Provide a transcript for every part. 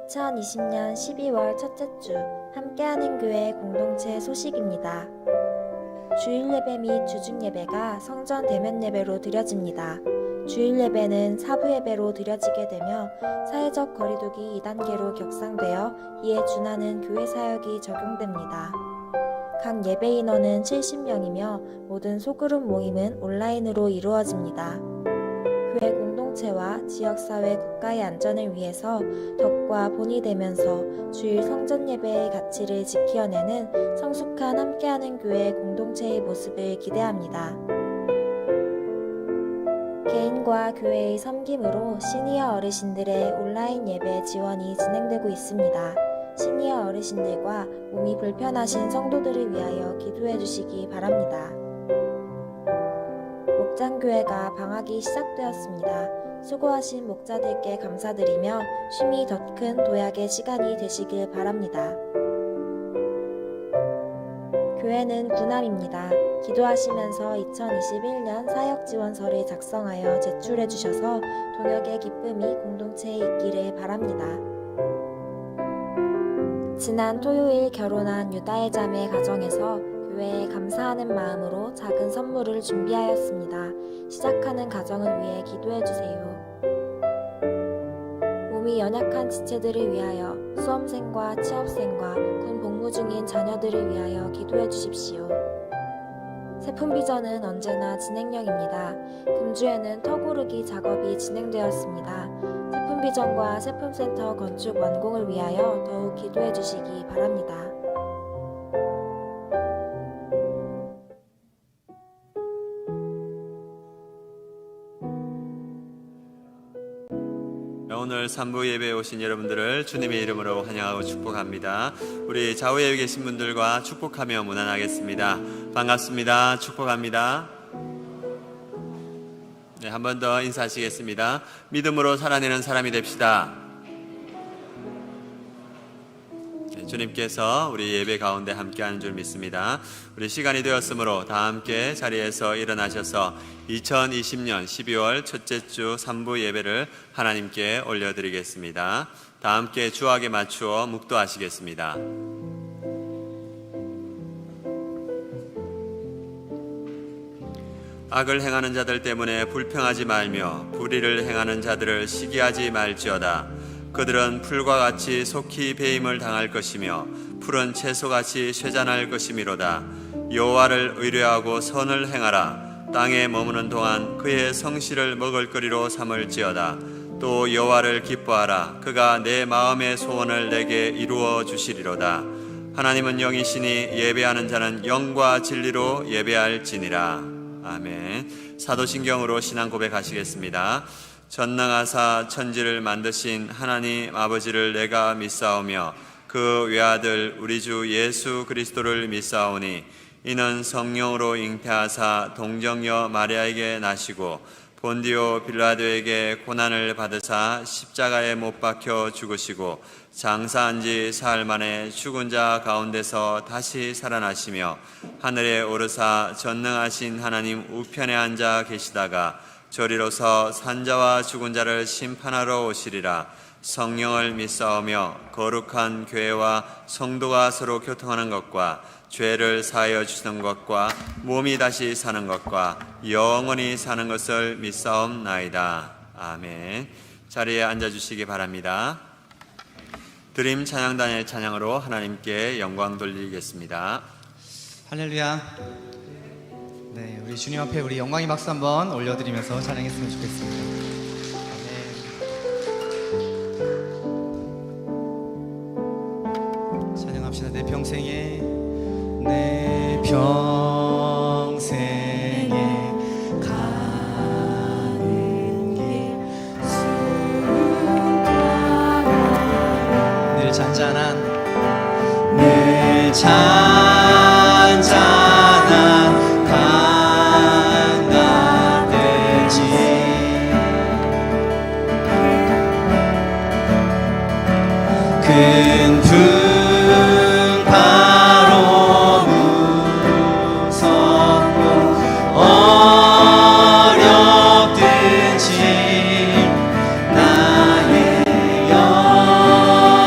2020년 12월 첫째 주 함께하는 교회 공동체 소식입니다. 주일 예배 및 주중 예배가 성전 대면 예배로 드려집니다. 주일 예배는 사부 예배로 드려지게 되며 사회적 거리두기 2단계로 격상되어 이에 준하는 교회 사역이 적용됩니다. 각 예배 인원은 70명이며 모든 소그룹 모임은 온라인으로 이루어집니다. 교회 공동체와 지역사회 국가의 안전을 위해서 덕과 본이 되면서 주일 성전 예배의 가치를 지켜내는 성숙한 함께하는 교회 공동체의 모습을 기대합니다. 개인과 교회의 섬김으로 시니어 어르신들의 온라인 예배 지원이 진행되고 있습니다. 시니어 어르신들과 몸이 불편하신 성도들을 위하여 기도해 주시기 바랍니다. 목장교회가 방학이 시작되었습니다. 수고하신 목자들께 감사드리며 쉼이 더 큰 도약의 시간이 되시길 바랍니다. 교회는 군함입니다. 기도하시면서 2021년 사역지원서를 작성하여 제출해 주셔서 동역의 기쁨이 공동체에 있기를 바랍니다. 지난 토요일 결혼한 유다의 자매 가정에서 교회에 감사하는 마음으로 작은 선물을 준비하였습니다. 시작하는 가정을 위해 기도해 주세요. 몸이 연약한 지체들을 위하여 수험생과 취업생과 군 복무 중인 자녀들을 위하여 기도해 주십시오. 세품비전은 언제나 진행형입니다. 금주에는 터고르기 작업이 진행되었습니다. 세품비전과 세품센터 건축 완공을 위하여 더욱 기도해 주시기 바랍니다. 오늘 3부 예배에 오신 여러분들을 주님의 이름으로 환영하고 축복합니다. 우리 좌우에 계신 분들과 축복하며 문안하겠습니다. 반갑습니다. 축복합니다. 네, 한 번 더 인사하시겠습니다. 믿음으로 살아내는 사람이 됩시다. 네, 주님께서 우리 예배 가운데 함께하는 줄 믿습니다. 우리 시간이 되었으므로 다 함께 자리에서 일어나셔서 2020년 12월 첫째 주 3부 예배를 하나님께 올려드리겠습니다. 다 함께 주악에 맞추어 묵도하시겠습니다. 악을 행하는 자들 때문에 불평하지 말며 불의를 행하는 자들을 시기하지 말지어다. 그들은 풀과 같이 속히 배임을 당할 것이며 푸른 채소같이 쇠잔할 것이미로다. 여호와를 의뢰하고 선을 행하라. 땅에 머무는 동안 그의 성실을 먹을거리로 삼을지어다. 또 여호와를 기뻐하라. 그가 내 마음의 소원을 내게 이루어 주시리로다. 하나님은 영이시니 예배하는 자는 영과 진리로 예배할지니라. 아멘. 사도신경으로 신앙 고백하시겠습니다. 전능하사 천지를 만드신 하나님 아버지를 내가 믿사오며 그 외아들 우리 주 예수 그리스도를 믿사오니 이는 성령으로 잉태하사 동정녀 마리아에게 나시고 본디오 빌라도에게 고난을 받으사 십자가에 못 박혀 죽으시고 장사한 지 사흘 만에 죽은 자 가운데서 다시 살아나시며 하늘에 오르사 전능하신 하나님 우편에 앉아 계시다가 저리로서 산자와 죽은 자를 심판하러 오시리라. 성령을 믿사오며 거룩한 교회와 성도가 서로 교통하는 것과 죄를 사하여 주시는 것과 몸이 다시 사는 것과 영원히 사는 것을 믿사옵나이다. 아멘. 자리에 앉아주시기 바랍니다. 드림 찬양단의 찬양으로 하나님께 영광 돌리겠습니다. 할렐루야. 네, 우리 주님 앞에 우리 영광의 박수 한번 올려드리면서 찬양했으면 좋겠습니다. 아멘. 찬양합시다. 내 평생에 가는 길 늘 잔잔한 큰 풍파로 무섭고 어렵든지 나의 영혼은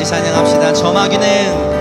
같이 찬양합시다. 저마귀는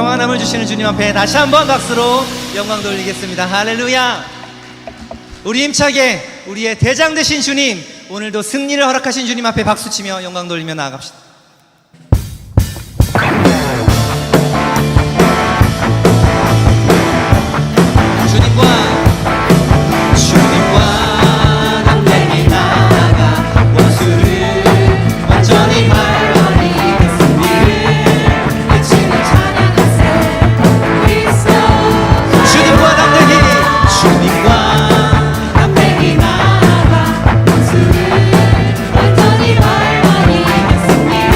평안함을 주시는 주님 앞에 다시 한번 박수로 영광 돌리겠습니다. 할렐루야. 우리 힘차게 우리의 대장 되신 주님, 오늘도 승리를 허락하신 주님 앞에 박수치며 영광 돌리며 나아갑시다. 주님과 담대히 나아가 원수를 완전히 밟아내겠습니다. 외치는 찬양하세 그리스도. 주님과 담대히 나아가 원수를 완전히 밟아내겠습니다.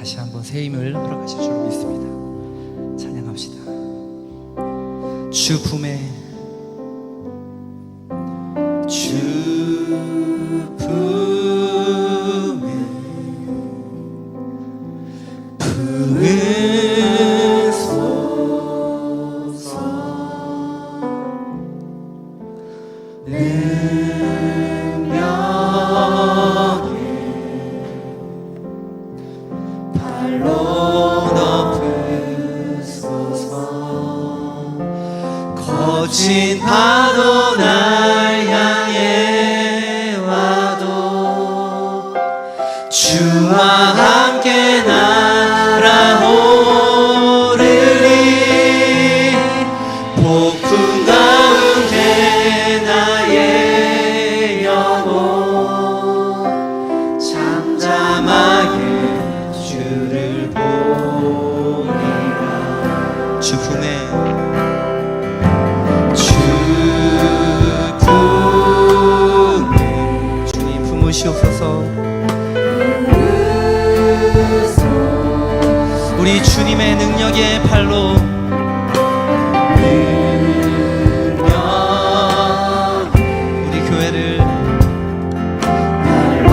다시 한번 새 힘을 허락하실 줄 믿습니다. 찬양합시다. 주 품에 거친 파도 날 향해 와도 주와 함께 날아오르리. 폭풍 가운데 나의 영혼 잠잠하게 주를 보리라. 주 품에 주님 품으시옵소서. 우리 주님의 능력의 팔로 우리 교회를 발로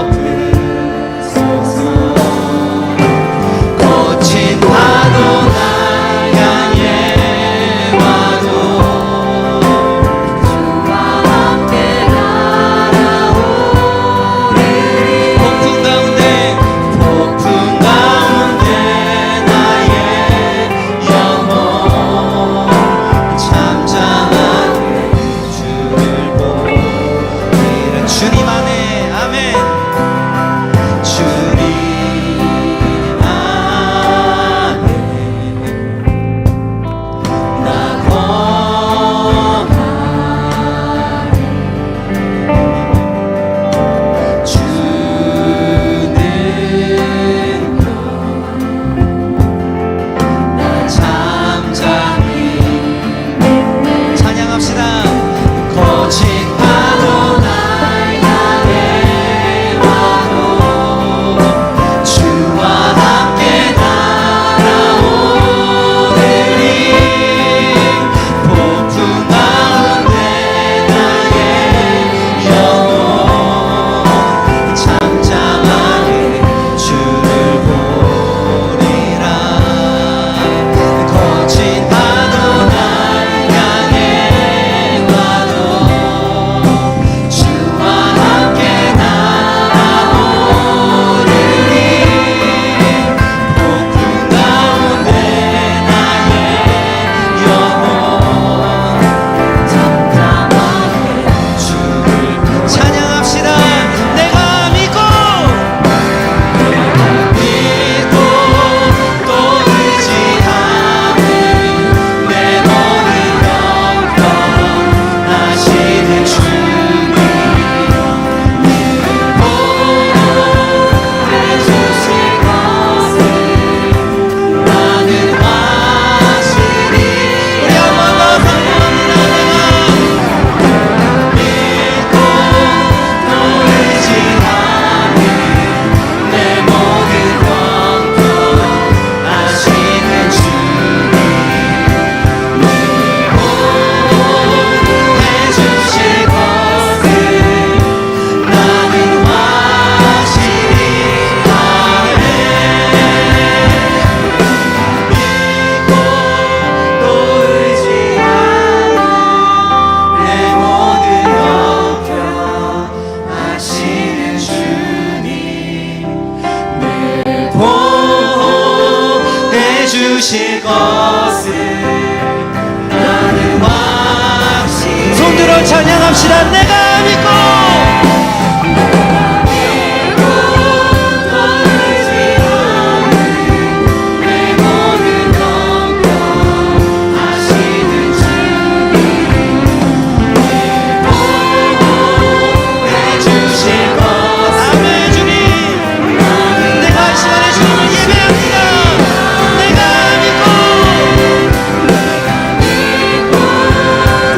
덮으소서. 거친 파도 날 향해 와도 주와 함께 날아오르리. 폭풍 가운데 나의 영혼 잠잠하게 주를 보리라. 주님 안에 아멘. 주님 안에 나 거하리. 주는 나 잠잠히 찬양합시다. 거친 파도 날 향해 와도 주와 함께 날아오르리. 폭풍 가운데 나의 영혼 잠잠하게 주를 보리라. 거친 파도 날 향해 와도 주와 함께 날아오르리. 폭풍 가운데 나의 영혼 잠잠하게 주를 찬양합시다. 내가 믿고 또 의지하는 내 모든 영원하시는 주님 보호해주실 것을 나는 확실히. 우리 한 번 더 선포합니다. 믿고 또 의지하는 내 모든 영원하시는 주님 보호해주실 것을 나는 확실히 아네. 믿고 또 의지하는 내 모든 영원하시는 주님 늘 보호해주실 것을 나는 확실히. 손들어 찬양합시다. 내가 믿고 또 의지하는 내 모든 영원하시는 주님 보호해주실 것. 아멘. 주님 내가 이 시간에 주님을 예배합니다. 내가 믿고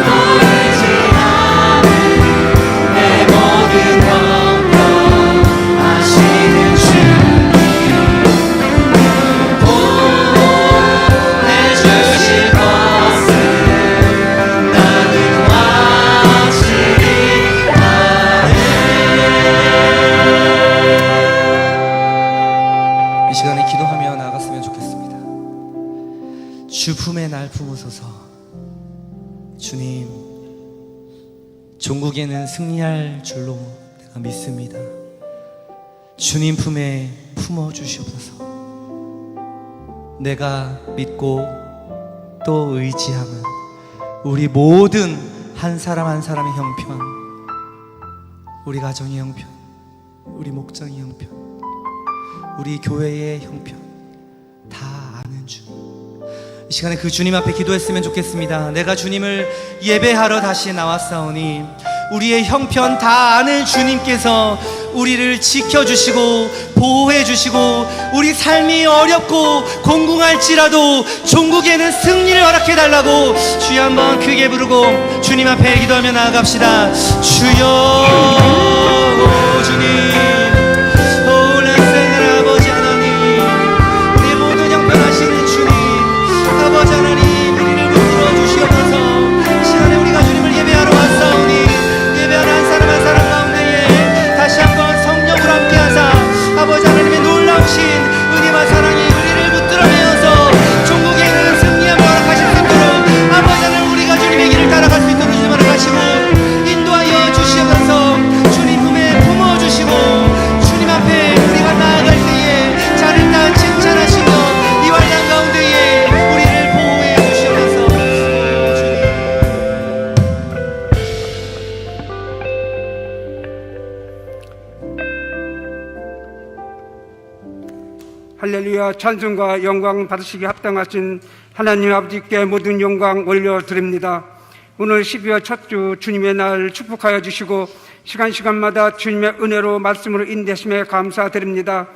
또 의지하는 내 주 품에 날 품으소서. 주님, 종국에는 승리할 줄로 내가 믿습니다. 주님 품에 품어 주시옵소서. 내가 믿고 또 의지함은 우리 모든 한 사람 한 사람의 형편, 우리 가정의 형편, 우리 목장의 형편, 우리 교회의 형편 다 아는 주. 이 시간에 그 주님 앞에 기도했으면 좋겠습니다. 내가 주님을 예배하러 다시 나왔사오니 우리의 형편 다 아는 주님께서 우리를 지켜주시고 보호해주시고 우리 삶이 어렵고 공공할지라도 종국에는 승리를 허락해달라고 주여 한번 크게 부르고 주님 앞에 기도하며 나아갑시다. 주여, 오 주님, 오 나생을 아버지 하나님, 우리 모든 형편하시는 주님, 아버지 하나님, 우리를 붙들어 주시옵소서. 이 시간에 우리가 주님을 예배하러 왔사오니 예배하는 한 사람 한 사람 가운데에 다시 한번 성령으로 함께하사 아버지 하나님의 놀라우신 은혜와 사랑이 우리를 붙들어 내어서 종국에는 승리함을 허락하실 수 있도록 아버지 하나님, 우리가 주님의 길을 따라갈 수 있도록 주님 허락하시고 인도하여 주시옵소서. 주님 품에 품어주시고 주님 앞에 우리가 나아갈 때에 자를 다 칭찬하시며 이 환난 가운데에 우리를 보호해 주시옵소서. 할렐루야. 찬송과 영광 받으시기 합당하신 하나님 아버지께 모든 영광 올려드립니다. 오늘 12월 첫 주 주님의 날 축복하여 주시고 시간마다 주님의 은혜로 말씀으로 인도하심에 감사드립니다.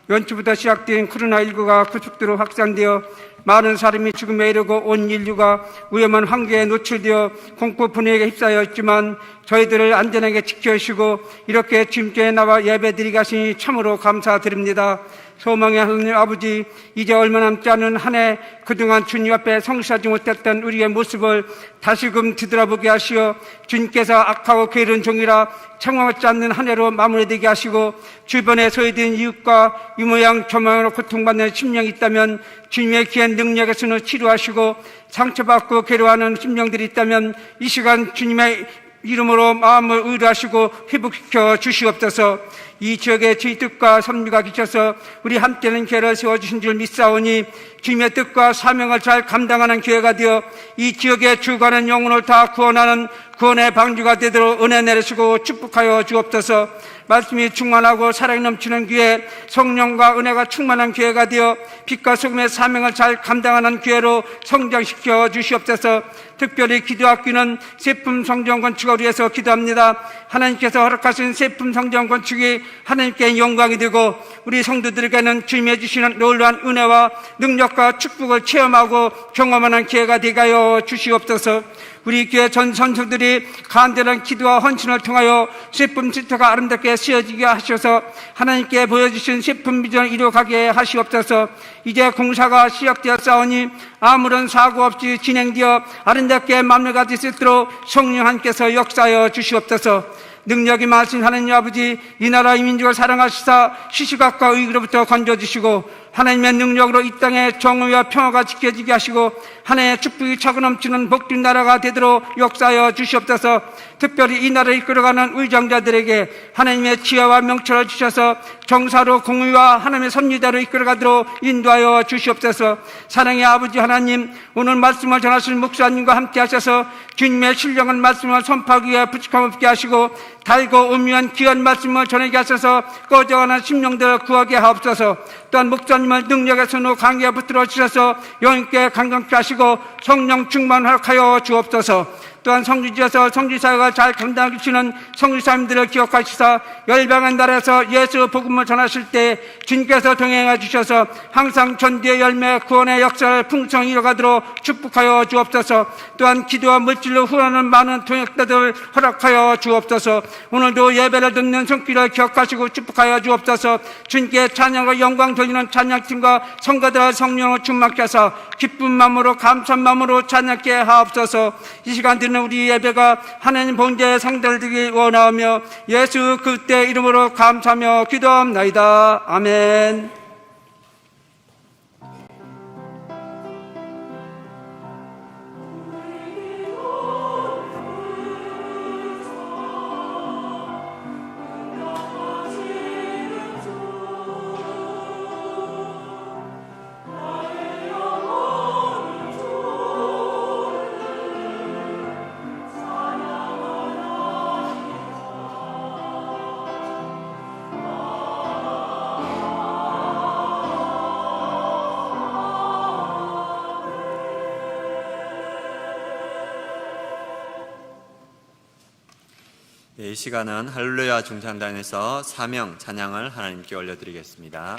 연초부터 시작된 코로나19가 급속도로 확산되어 많은 사람이 죽음에 이르고 온 인류가 위험한 환경에 노출되어 공포 분위기에 휩싸여 있지만 저희들을 안전하게 지켜주시고 이렇게 주님께 나와 예배드리게 하시니 참으로 감사드립니다. 소망의 하나님 아버지, 이제 얼마 남지 않은 한 해 그동안 주님 앞에 성실하지 못했던 우리의 모습을 다시금 뒤돌아보게 하시어 주님께서 악하고 게으른 종이라 청망하지 않는 한 해로 마무리되게 하시고 주변에 소외된 이웃과 이 모양 저 모양으로 고통받는 심령이 있다면 주님의 귀한 능력에서는 치료하시고 상처받고 괴로워하는 심령들이 있다면 이 시간 주님의 이름으로 마음을 의뢰하시고 회복시켜 주시옵소서. 이 지역에 주의 뜻과 섭리가 계셔서 우리 함께하는 교회를 세워주신 줄 믿사오니 주님의 뜻과 사명을 잘 감당하는 교회가 되어 이 지역에 주가는 영혼을 다 구원하는 구원의 방주가 되도록 은혜 내리시고 축복하여 주옵소서. 말씀이 충만하고 사랑이 넘치는 교회, 성령과 은혜가 충만한 교회가 되어 빛과 소금의 사명을 잘 감당하는 교회로 성장시켜 주시옵소서. 특별히 기도학교는 세품 성전 건축을 위해서 기도합니다. 하나님께서 허락하신 세품 성전 건축이 하나님께 영광이 되고 우리 성도들에게는 주님이 주시는 놀라운 은혜와 능력과 축복을 체험하고 경험하는 기회가 되게 하여 주시옵소서. 우리 교회 전 선수들이 간절한 기도와 헌신을 통하여 세품 지터가 아름답게 쓰여지게 하셔서 하나님께 보여주신 세품 비전을 이루어가게 하시옵소서. 이제 공사가 시작되었사오니 아무런 사고 없이 진행되어 아름답게 마무리가 될 수 있도록 성령 하나님께서 역사하여 주시옵소서. 능력이 많으신 하나님 아버지, 이 나라 이 민족을 사랑하시사 시시각과 위기로부터 건져주시고 하나님의 능력으로 이 땅에 정의와 평화가 지켜지게 하시고 하나님의 축복이 차고 넘치는 복된 나라가 되도록 역사하여 주시옵소서. 특별히 이 나라를 이끌어가는 의정자들에게 하나님의 지혜와 명철을 주셔서 정사로 공의와 하나님의 섭리대로 이끌어가도록 인도하여 주시옵소서. 사랑의 아버지 하나님, 오늘 말씀을 전하신 목사님과 함께 하셔서 주님의 신령한 말씀을 선포하기 위해 부축함 없게 하시고 달고 오묘한 귀한 말씀을 전하게 하셔서 꺼져가는 심령들을 구하게 하옵소서. 또한 목사님을 능력의 손으로 강하게 붙들어 주셔서 영있게 강건케 하시고 성령 충만하여 주옵소서. 또한 성지에서 성지사역을 잘 감당하시는 성지사님들을 기억하시사 열방한 나라에서 예수 복음을 전하실 때 주님께서 동행해 주셔서 항상 전도의 열매 구원의 역사를 풍성히 이뤄가도록 축복하여 주옵소서. 또한 기도와 물질로 후원하는 많은 동역자들을 허락하여 주옵소서. 오늘도 예배를 듣는 손길을 기억하시고 축복하여 주옵소서. 주님께 찬양과 영광 돌리는 찬양팀과 성가들의 성령을 충만케 하사 기쁜 마음으로 감사한 마음으로 찬양케 하옵소서. 이 시간 드리는 우리 예배가 하나님 본제의 성대를 드리기 원하며 예수 그때 이름으로 감사하며 기도합나이다. 아멘. 이 시간은 할렐루야 중창단에서 사명 찬양을 하나님께 올려드리겠습니다.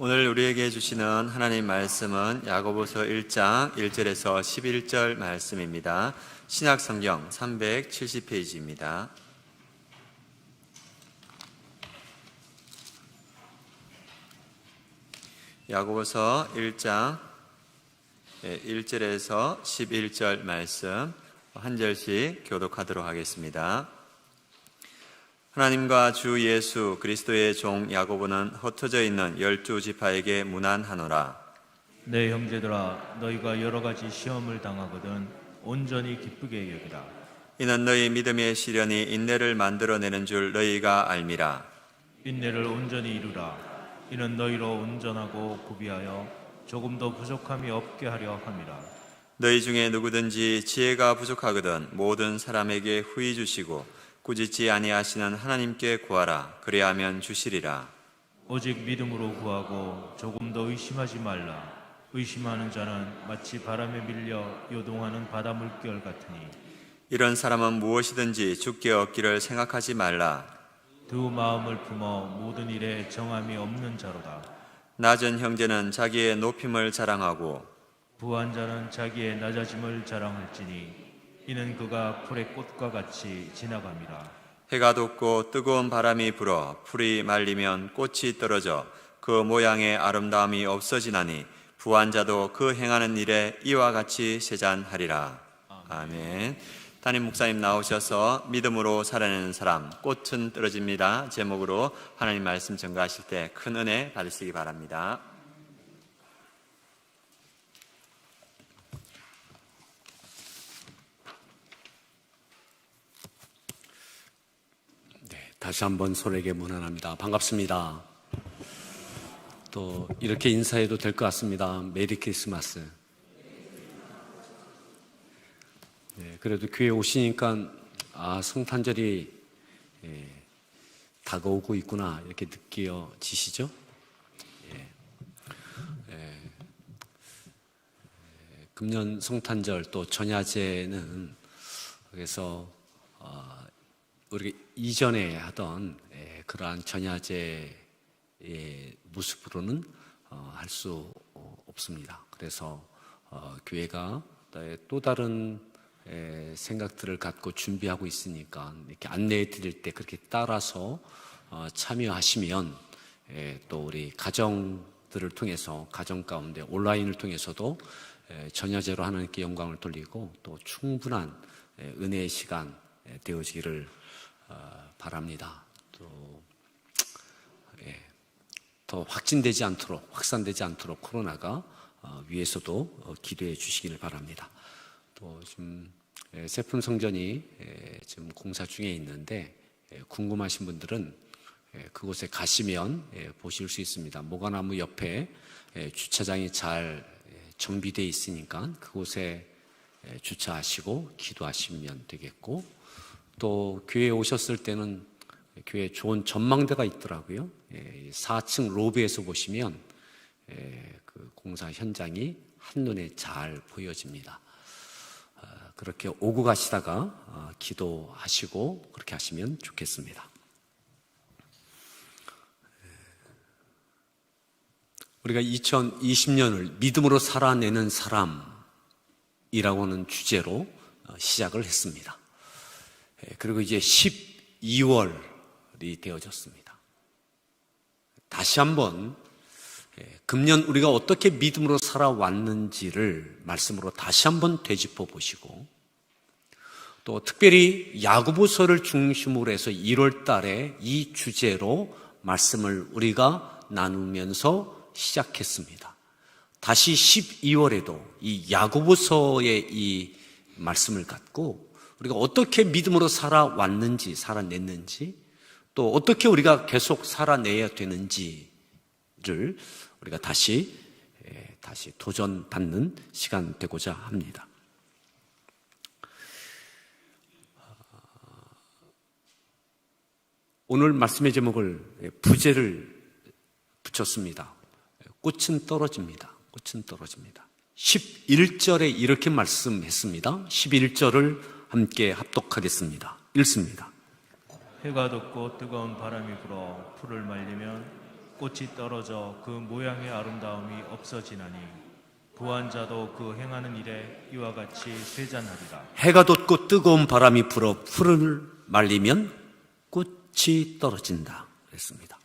오늘 우리에게 주시는 하나님 말씀은 야고보서 1장 1절에서 11절 말씀입니다. 신약성경 370페이지입니다. 야고보서 1장 1절에서 11절 말씀 한 절씩 교독하도록 하겠습니다. 하나님과 주 예수 그리스도의 종 야고보는 흩어져 있는 12지파에게 문안하노라. 내 형제들아, 너희가 여러 가지 시험을 당하거든 온전히 기쁘게 여기라. 이는 너희 믿음의 시련이 인내를 만들어내는 줄 너희가 알미라. 인내를 온전히 이루라. 이는 너희로 온전하고 구비하여 조금도 부족함이 없게 하려 함이라. 너희 중에 누구든지 지혜가 부족하거든 모든 사람에게 후히 주시고 꾸짖지 아니하시는 하나님께 구하라. 그리하면 주시리라. 오직 믿음으로 구하고 조금도 의심하지 말라. 의심하는 자는 마치 바람에 밀려 요동하는 바다 물결 같으니 이런 사람은 무엇이든지 죽게 얻기를 생각하지 말라. 두 마음을 품어 모든 일에 정함이 없는 자로다. 낮은 형제는 자기의 높임을 자랑하고 부한 자는 자기의 낮아짐을 자랑할지니 이는 그가 풀의 꽃과 같이 지나감이라. 해가 돋고 뜨거운 바람이 불어 풀이 말리면 꽃이 떨어져 그 모양의 아름다움이 없어지나니 부한 자도 그 행하는 일에 이와 같이 세잔하리라. 아멘. 담임 목사님 나오셔서 믿음으로 살아내는 사람 꽃은 떨어집니다 제목으로 하나님 말씀 전가하실 때 큰 은혜 받으시기 바랍니다. 다시 한번 서로에게 문안합니다. 반갑습니다. 또 이렇게 인사해도 될 것 같습니다. 메리 크리스마스. 네, 그래도 교회 오시니까 성탄절이 다가오고 있구나 이렇게 느껴지시죠? 금년 성탄절 또 전야제는 그래서 우리가 이전에 하던 그러한 전야제의 모습으로는 할 수 없습니다. 그래서 교회가 또 다른 생각들을 갖고 준비하고 있으니까 이렇게 안내해 드릴 때 그렇게 따라서 참여하시면 또 우리 가정들을 통해서 가정 가운데 온라인을 통해서도 전야제로 하나님께 영광을 돌리고 또 충분한 은혜의 시간 되어지기를 바랍니다. 또 더 확진되지 않도록 확산되지 않도록 코로나가 위에서도 기도해 주시기를 바랍니다. 또 지금 세품 성전이 지금 공사 중에 있는데 궁금하신 분들은 그곳에 가시면 보실 수 있습니다. 모가나무 옆에 주차장이 잘 정비되어 있으니까 그곳에 주차하시고 기도하시면 되겠고 또 교회에 오셨을 때는 교회에 좋은 전망대가 있더라고요. 4층 로비에서 보시면 그 공사 현장이 한눈에 잘 보여집니다. 그렇게 오고 가시다가 기도하시고 그렇게 하시면 좋겠습니다. 우리가 2020년을 믿음으로 살아내는 사람이라고 하는 주제로 시작을 했습니다. 그리고 이제 12월이 되어졌습니다. 다시 한번 금년 우리가 어떻게 믿음으로 살아왔는지를 말씀으로 다시 한번 되짚어 보시고 또 특별히 야고보서를 중심으로 해서 1월 달에 이 주제로 말씀을 우리가 나누면서 시작했습니다. 다시 12월에도 이 야고보서의 이 말씀을 갖고 우리가 어떻게 믿음으로 살아왔는지, 살아냈는지, 또 어떻게 우리가 계속 살아내야 되는지를 우리가 다시 도전받는 시간 되고자 합니다. 오늘 말씀의 제목을 부제를 붙였습니다. 꽃은 떨어집니다. 꽃은 떨어집니다. 11절에 이렇게 말씀했습니다. 11절을 함께 합독하겠습니다. 읽습니다. 해가 돋고 뜨거운 바람이 불어 풀을 말리면 꽃이 떨어져 그 모양의 아름다움이 없어지나니 부한 자도 그 행하는 일에 이와 같이 쇠잔하리라. 해가 돋고 뜨거운 바람이 불어 풀을 말리면 꽃이 떨어진다 그랬습니다.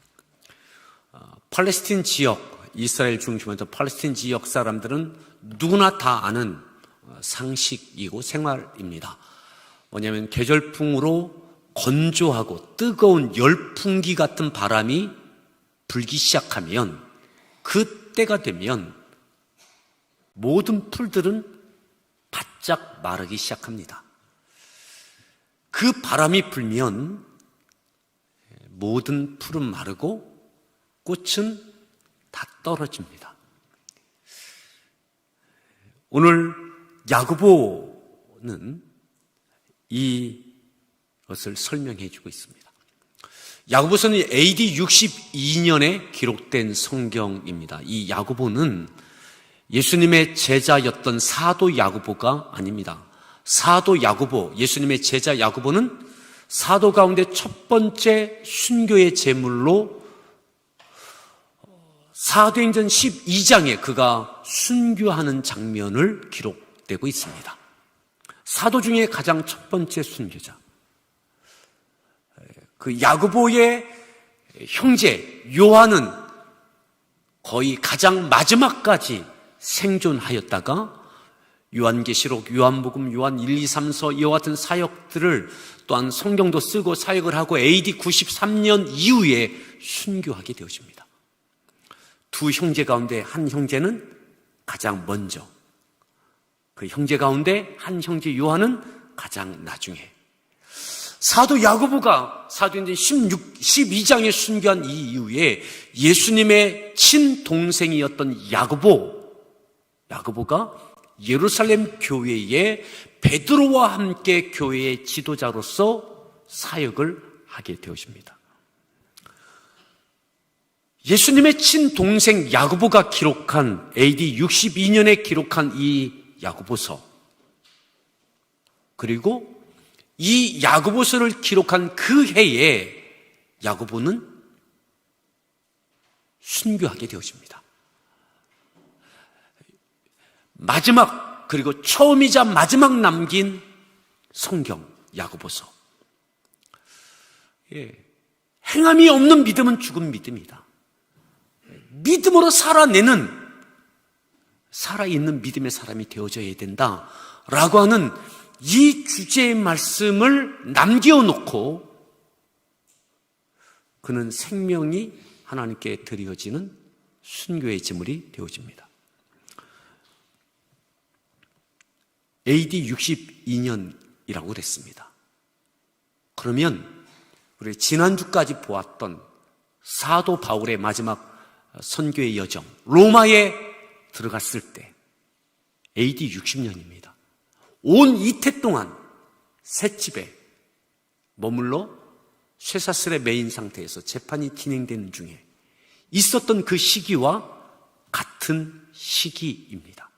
팔레스틴 지역, 이스라엘 중심으로 팔레스틴 지역 사람들은 누구나 다 아는 상식이고 생활입니다. 뭐냐면 계절풍으로 건조하고 뜨거운 열풍기 같은 바람이 불기 시작하면, 그때가 되면 모든 풀들은 바짝 마르기 시작합니다. 그 바람이 불면 모든 풀은 마르고 꽃은 다 떨어집니다. 오늘 야고보는 이것을 설명해 주고 있습니다. 야고보서는 AD 62년에 기록된 성경입니다. 이 야고보는 예수님의 제자였던 사도 야고보가 아닙니다. 사도 야고보, 예수님의 제자 야고보는 사도 가운데 첫 번째 순교의 제물로 사도행전 12장에 그가 순교하는 장면을 기록되고 있습니다. 사도 중에 가장 첫 번째 순교자. 그 야고보의 형제 요한은 거의 가장 마지막까지 생존하였다가 요한계시록, 요한복음, 요한 1, 2, 3서 이와 같은 사역들을, 또한 성경도 쓰고 사역을 하고 AD 93년 이후에 순교하게 되어집니다. 두 형제 가운데 한 형제는 가장 먼저, 그 형제 가운데 한 형제 요한은 가장 나중에. 사도 야고보가 사도행전 12장에 순교한 이 이후에 예수님의 친동생이었던 야고보가 예루살렘 교회의 베드로와 함께 교회의 지도자로서 사역을 하게 되어집니다. 예수님의 친동생 야고보가 기록한 AD 62년에 기록한 이 야고보서, 그리고 이 야고보서를 기록한 그 해에 야고보는 순교하게 되어집니다. 마지막, 그리고 처음이자 마지막 남긴 성경 야고보서. 행함이 없는 믿음은 죽은 믿음이다. 믿음으로 살아있는 믿음의 사람이 되어져야 된다라고 하는 이 주제의 말씀을 남겨놓고 그는 생명이 하나님께 드려지는 순교의 제물이 되어집니다. AD 62년이라고 그랬습니다. 그러면 우리 지난주까지 보았던 사도 바울의 마지막 선교의 여정, 로마에 들어갔을 때 AD 60년입니다. 온 이태 동안 셋집에 머물러 쇠사슬에 매인 상태에서 재판이 진행되는 중에 있었던 그 시기와 같은 시기입니다.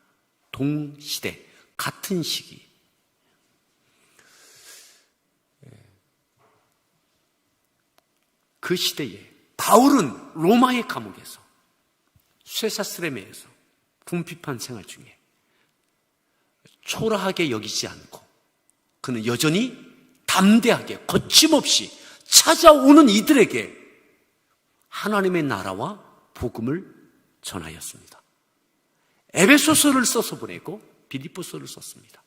동시대, 같은 시기. 그 시대에 바울은 로마의 감옥에서 쇠사슬에 매여서 궁핍한 생활 중에 초라하게 여기지 않고 그는 여전히 담대하게 거침없이 찾아오는 이들에게 하나님의 나라와 복음을 전하였습니다. 에베소서를 써서 보내고 빌립보서를 썼습니다.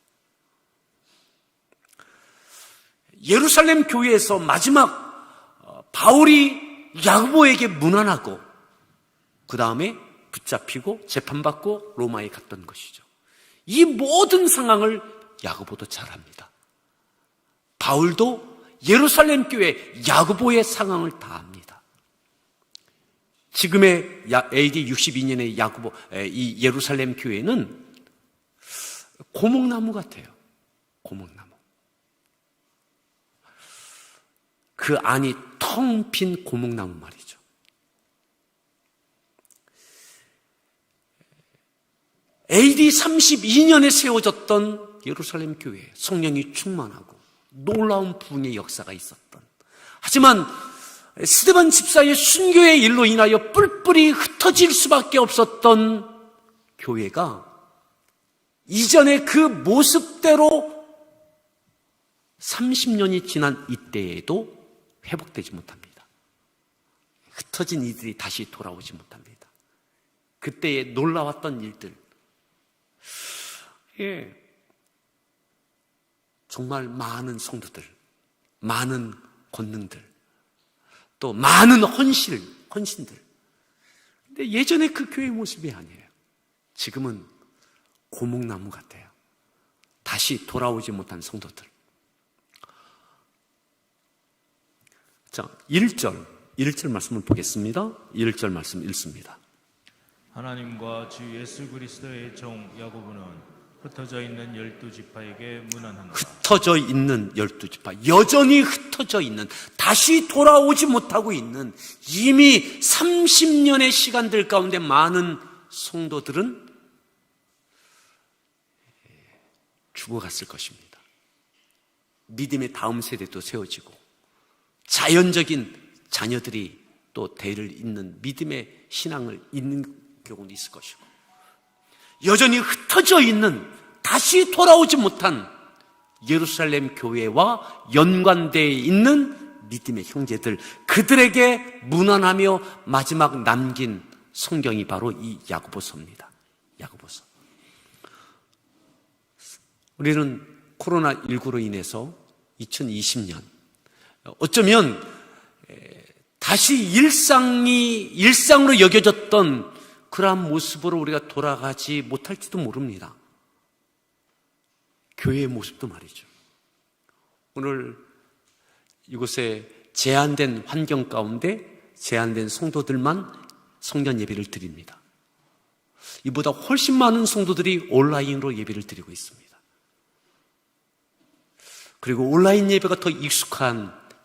예루살렘 교회에서 마지막 바울이 야고보에게 문안하고 그 다음에 붙잡히고 재판받고 로마에 갔던 것이죠. 이 모든 상황을 야고보도 잘 압니다. 바울도 예루살렘 교회 야고보의 상황을 다 압니다. 지금의 AD 62년의 이 예루살렘 교회는 고목나무 같아요. 고목나무. 그 안이 텅 빈 고목나무 말이죠. AD 32년에 세워졌던 예루살렘 교회, 성령이 충만하고 놀라운 부흥의 역사가 있었던, 하지만 스데반 집사의 순교의 일로 인하여 뿔뿔이 흩어질 수밖에 없었던 교회가 이전의 그 모습대로 30년이 지난 이때에도 회복되지 못합니다. 흩어진 이들이 다시 돌아오지 못합니다. 그때에 놀라웠던 일들, 정말 많은 성도들, 많은 권능들, 또 많은 헌신들. 근데 예전에 그 교회 모습이 아니에요. 지금은 고목나무 같아요. 다시 돌아오지 못한 성도들. 자, 1절 말씀을 보겠습니다. 1절 말씀 읽습니다. 하나님과 주 예수 그리스도의 종 야고보는 흩어져 있는 12지파에게 문안한다. 흩어져 있는 12지파, 여전히 흩어져 있는, 다시 돌아오지 못하고 있는, 이미 30년의 시간들 가운데 많은 성도들은 죽어갔을 것입니다. 믿음의 다음 세대도 세워지고 자연적인 자녀들이 또 대를 잇는 믿음의 신앙을 잇는 경우도 있을 것이고, 여전히 흩어져 있는, 다시 돌아오지 못한 예루살렘 교회와 연관되어 있는 믿음의 형제들, 그들에게 문안하며 마지막 남긴 성경이 바로 이 야고보서입니다. 야고보서. 우리는 코로나19로 인해서 2020년 어쩌면 다시 일상으로 여겨졌던 그러한 모습으로 우리가 돌아가지 못할지도 모릅니다. 교회의 모습도 말이죠. 오늘 이곳에 제한된 환경 가운데 제한된 성도들만 성전 예배를 드립니다. 이보다 훨씬 많은 성도들이 온라인으로 예배를 드리고 있습니다. 그리고 온라인 예배가 더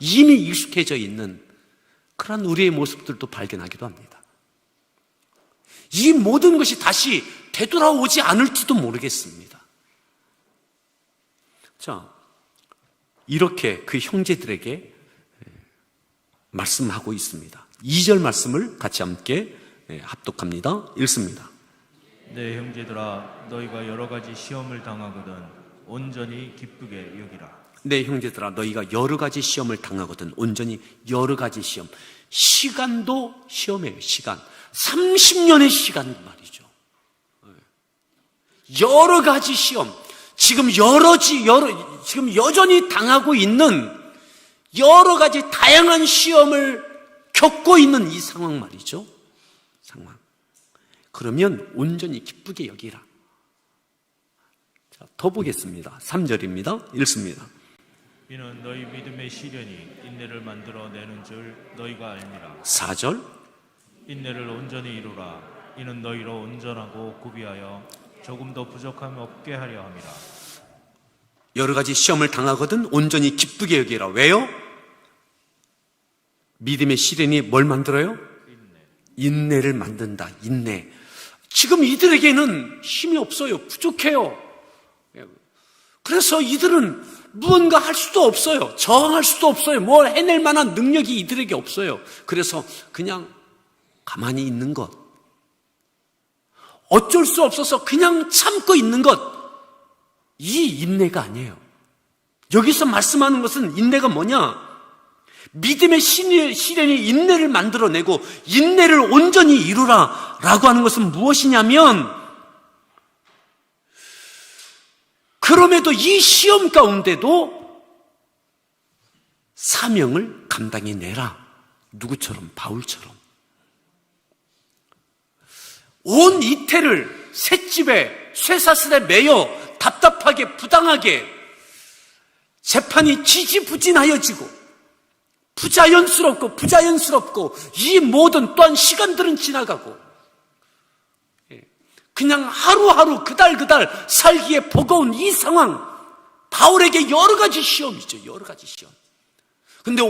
이미 익숙해져 있는 그런 우리의 모습들도 발견하기도 합니다. 이 모든 것이 다시 되돌아오지 않을지도 모르겠습니다. 자, 이렇게 그 형제들에게 말씀하고 있습니다. 2절 말씀을 같이 함께 합독합니다. 읽습니다. 내 형제들아, 너희가 여러 가지 시험을 당하거든 온전히 기쁘게 여기라. 내 형제들아, 너희가 여러 가지 시험을 당하거든 온전히 여러 가지 시험. 시간도 시험이에요. 시간. 30년의 시간 말이죠. 여러 가지 시험. 지금 지금 여전히 당하고 있는 여러 가지 다양한 시험을 겪고 있는 이 상황 말이죠. 상황. 그러면 온전히 기쁘게 여기라. 자, 더 보겠습니다. 3절입니다. 읽습니다. 이는 너희 믿음의 시련이 인내를 만들어 내는 줄 너희가 알미라. 4절. 인내를 온전히 이루라. 이는 너희로 온전하고 구비하여 조금도 부족함 없게 하려 함이라. 여러 가지 시험을 당하거든 온전히 기쁘게 여기라. 왜요? 믿음의 시련이 뭘 만들어요? 인내를 만든다. 인내. 지금 이들에게는 힘이 없어요. 부족해요. 그래서 이들은 무언가 할 수도 없어요. 저항할 수도 없어요. 뭘 해낼 만한 능력이 이들에게 없어요. 그래서 그냥 가만히 있는 것. 어쩔 수 없어서 그냥 참고 있는 것. 이 인내가 아니에요. 여기서 말씀하는 것은 인내가 뭐냐? 믿음의 시련이 인내를 만들어내고 인내를 온전히 이루라 라고 하는 것은 무엇이냐면, 그럼에도 이 시험 가운데도 사명을 감당해내라. 누구처럼? 바울처럼. 온 이태를 쇳집에 쇠사슬에 매여 답답하게 부당하게 재판이 지지부진하여지고 부자연스럽고 이 모든 또한 시간들은 지나가고 그냥 하루하루 그달 살기에 버거운 이 상황, 바울에게 여러 가지 시험이죠. 여러 가지 시험. 근데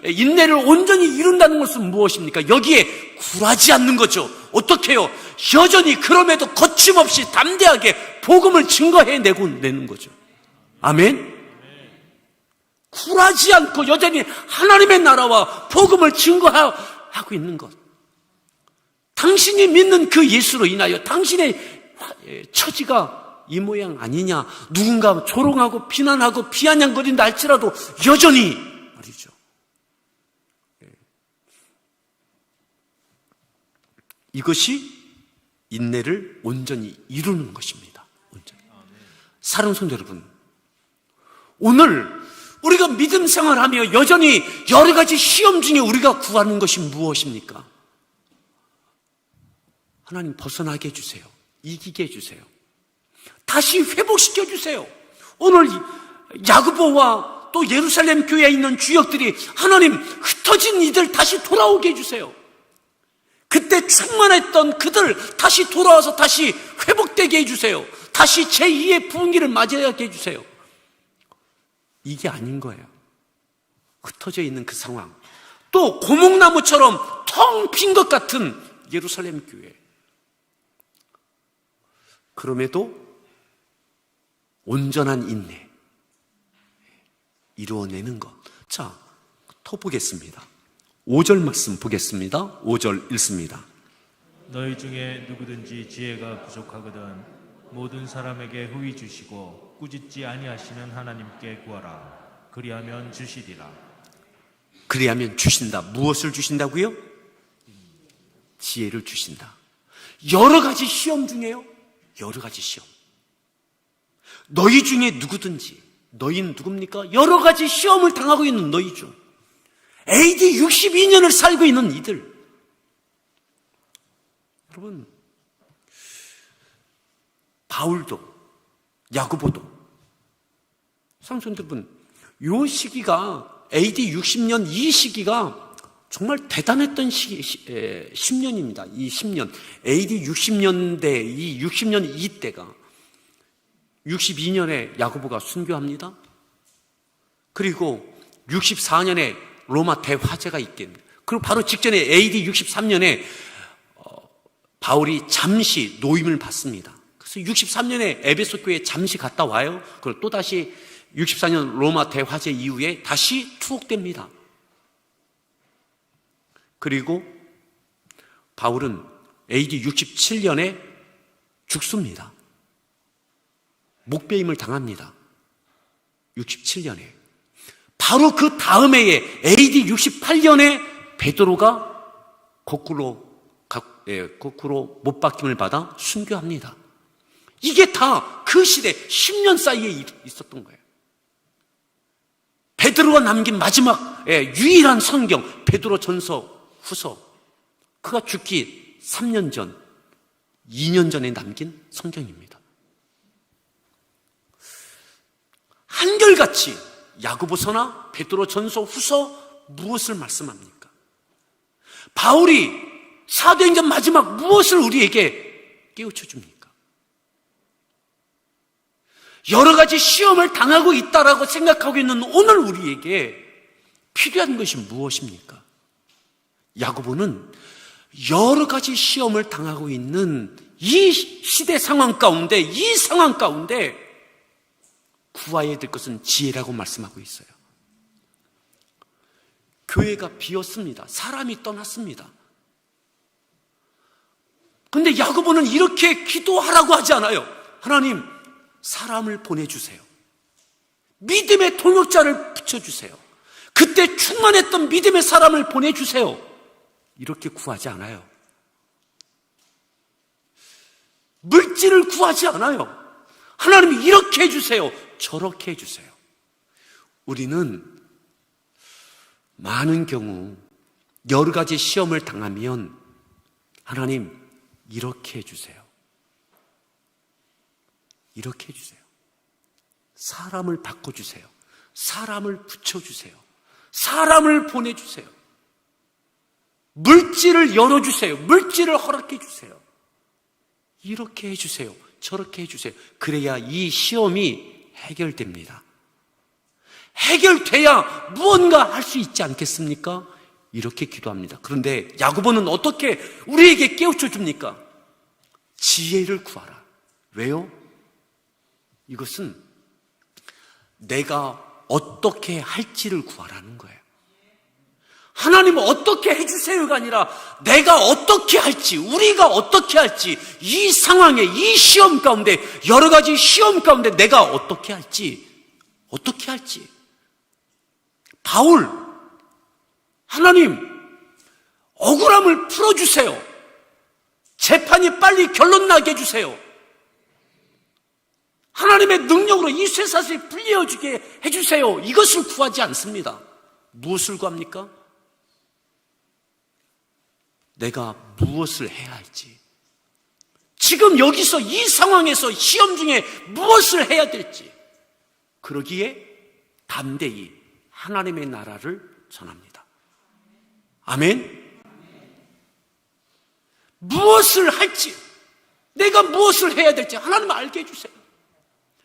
인내를 온전히 이룬다는 것은 무엇입니까? 여기에 굴하지 않는 거죠. 어떻게 해요? 여전히 그럼에도 거침없이 담대하게 복음을 증거해내는 거죠. 아멘? 굴하지 않고 여전히 하나님의 나라와 복음을 증거하고 있는 것. 당신이 믿는 그 예수로 인하여 당신의 처지가 이 모양 아니냐, 누군가 조롱하고 비난하고 비아냥거린다 할지라도 여전히 말이죠. 이것이 인내를 온전히 이루는 것입니다. 온전히. 사랑하는 성도 여러분, 오늘 우리가 믿음 생활하며 여전히 여러 가지 시험 중에 우리가 구하는 것이 무엇입니까? 하나님 벗어나게 해주세요. 이기게 해주세요. 다시 회복시켜 주세요. 오늘 야고보와 또 예루살렘 교회에 있는 주역들이 하나님 흩어진 이들 다시 돌아오게 해주세요. 그때 충만했던 그들 다시 돌아와서 다시 회복되게 해주세요. 다시 제2의 부흥기를 맞이하게 해주세요. 이게 아닌 거예요. 흩어져 있는 그 상황. 또 고목나무처럼 텅 빈 것 같은 예루살렘 교회. 그럼에도 온전한 인내 이루어내는 것. 자, 더 보겠습니다. 5절 말씀 보겠습니다. 5절 읽습니다. 너희 중에 누구든지 지혜가 부족하거든 모든 사람에게 후히 주시고 꾸짖지 아니하시는 하나님께 구하라. 그리하면 주시리라. 그리하면 주신다. 무엇을 주신다고요? 지혜를 주신다. 여러 가지 시험 중에요. 여러 가지 시험. 너희 중에 누구든지, 너희는 누굽니까? 여러 가지 시험을 당하고 있는 너희 중, AD 62년을 살고 있는 이들. 여러분, 바울도, 야고보도, 성도들 이 시기가, AD 60년 이 시기가 정말 대단했던 시기, 10년입니다. 이 10년. AD 60년대, 이 60년 이때가 62년에 야고보가 순교합니다. 그리고 64년에 로마 대화재가 있겠네요. 그리고 바로 직전에 AD 63년에 바울이 잠시 노임을 받습니다. 그래서 63년에 에베소 교회에 잠시 갔다 와요. 그리고 또다시 64년 로마 대화재 이후에 다시 투옥됩니다. 그리고 바울은 AD 67년에 죽습니다. 목배임을 당합니다. 67년에. 바로 그 다음 해에 AD 68년에 베드로가 거꾸로 못 박힘을 받아 순교합니다. 이게 다 그 시대 10년 사이에 있었던 거예요. 베드로가 남긴 마지막 유일한 성경 베드로 전서 후서, 그가 죽기 3년 전, 2년 전에 남긴 성경입니다. 한결같이 야고보서나 베드로 전서 후서 무엇을 말씀합니까? 바울이 사도행전 마지막 무엇을 우리에게 깨우쳐 줍니까? 여러 가지 시험을 당하고 있다라고 생각하고 있는 오늘 우리에게 필요한 것이 무엇입니까? 야고보는 여러 가지 시험을 당하고 있는 이 시대 상황 가운데, 이 상황 가운데 구해야 될 것은 지혜라고 말씀하고 있어요. 교회가 비었습니다. 사람이 떠났습니다. 근데 야고보는 이렇게 기도하라고 하지 않아요. 하나님, 사람을 보내주세요. 믿음의 동역자를 붙여주세요. 그때 충만했던 믿음의 사람을 보내주세요. 이렇게 구하지 않아요. 물질을 구하지 않아요. 하나님이 이렇게 해주세요. 저렇게 해주세요. 우리는 많은 경우 여러 가지 시험을 당하면 하나님 이렇게 해주세요. 이렇게 해주세요. 사람을 바꿔주세요. 사람을 붙여주세요. 사람을 보내주세요. 물질을 열어주세요. 물질을 허락해주세요. 이렇게 해주세요. 저렇게 해주세요. 그래야 이 시험이 해결됩니다. 해결돼야 무언가 할 수 있지 않겠습니까? 이렇게 기도합니다. 그런데 야고보는 어떻게 우리에게 깨우쳐 줍니까? 지혜를 구하라. 왜요? 이것은 내가 어떻게 할지를 구하라는 거예요. 하나님은 어떻게 해주세요가 아니라 내가 어떻게 할지, 우리가 어떻게 할지, 이 상황에, 이 시험 가운데, 여러 가지 시험 가운데 내가 어떻게 할지. 바울, 하나님, 억울함을 풀어주세요. 재판이 빨리 결론 나게 해주세요. 하나님, 하나님의 능력으로 이 쇠사슬이 풀려주게 해주세요. 이것을 구하지 않습니다. 무엇을 구합니까? 내가 무엇을 해야 할지, 지금 여기서 이 상황에서 시험 중에 무엇을 해야 될지, 그러기에 담대히 하나님의 나라를 전합니다. 아멘. 무엇을 할지, 내가 무엇을 해야 될지 하나님 알게 해주세요.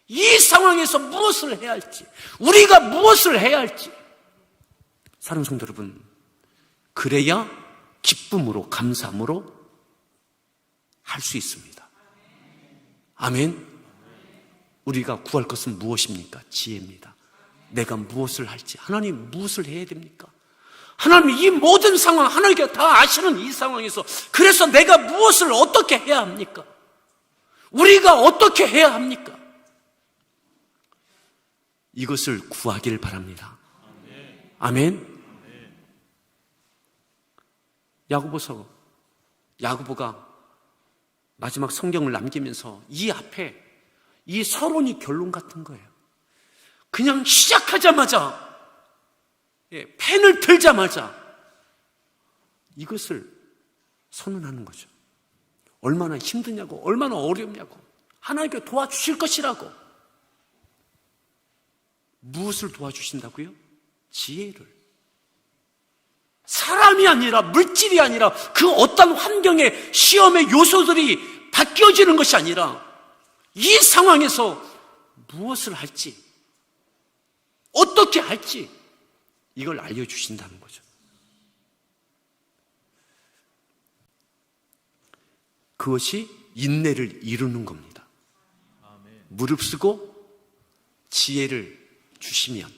이 상황에서 무엇을 해야 할지, 우리가 무엇을 해야 할지. 사랑하는 성도 여러분, 그래야 기쁨으로, 감사함으로 할 수 있습니다. 아멘. 우리가 구할 것은 무엇입니까? 지혜입니다. 내가 무엇을 할지, 하나님 무엇을 해야 됩니까? 하나님 이 모든 상황 하나님께서 다 아시는 이 상황에서, 그래서 내가 무엇을 어떻게 해야 합니까? 우리가 어떻게 해야 합니까? 이것을 구하길 바랍니다. 아멘. 야고보가 마지막 성경을 남기면서 이 앞에 이 서론이 결론 같은 거예요. 그냥 시작하자마자, 펜을 들자마자 이것을 선언하는 거죠. 얼마나 힘드냐고, 얼마나 어렵냐고, 하나님께 도와주실 것이라고. 무엇을 도와주신다고요? 지혜를. 사람이 아니라, 물질이 아니라, 그 어떤 환경의 시험의 요소들이 바뀌어지는 것이 아니라, 이 상황에서 무엇을 할지, 어떻게 할지, 이걸 알려주신다는 거죠. 그것이 인내를 이루는 겁니다. 무릅쓰고 지혜를 주시면,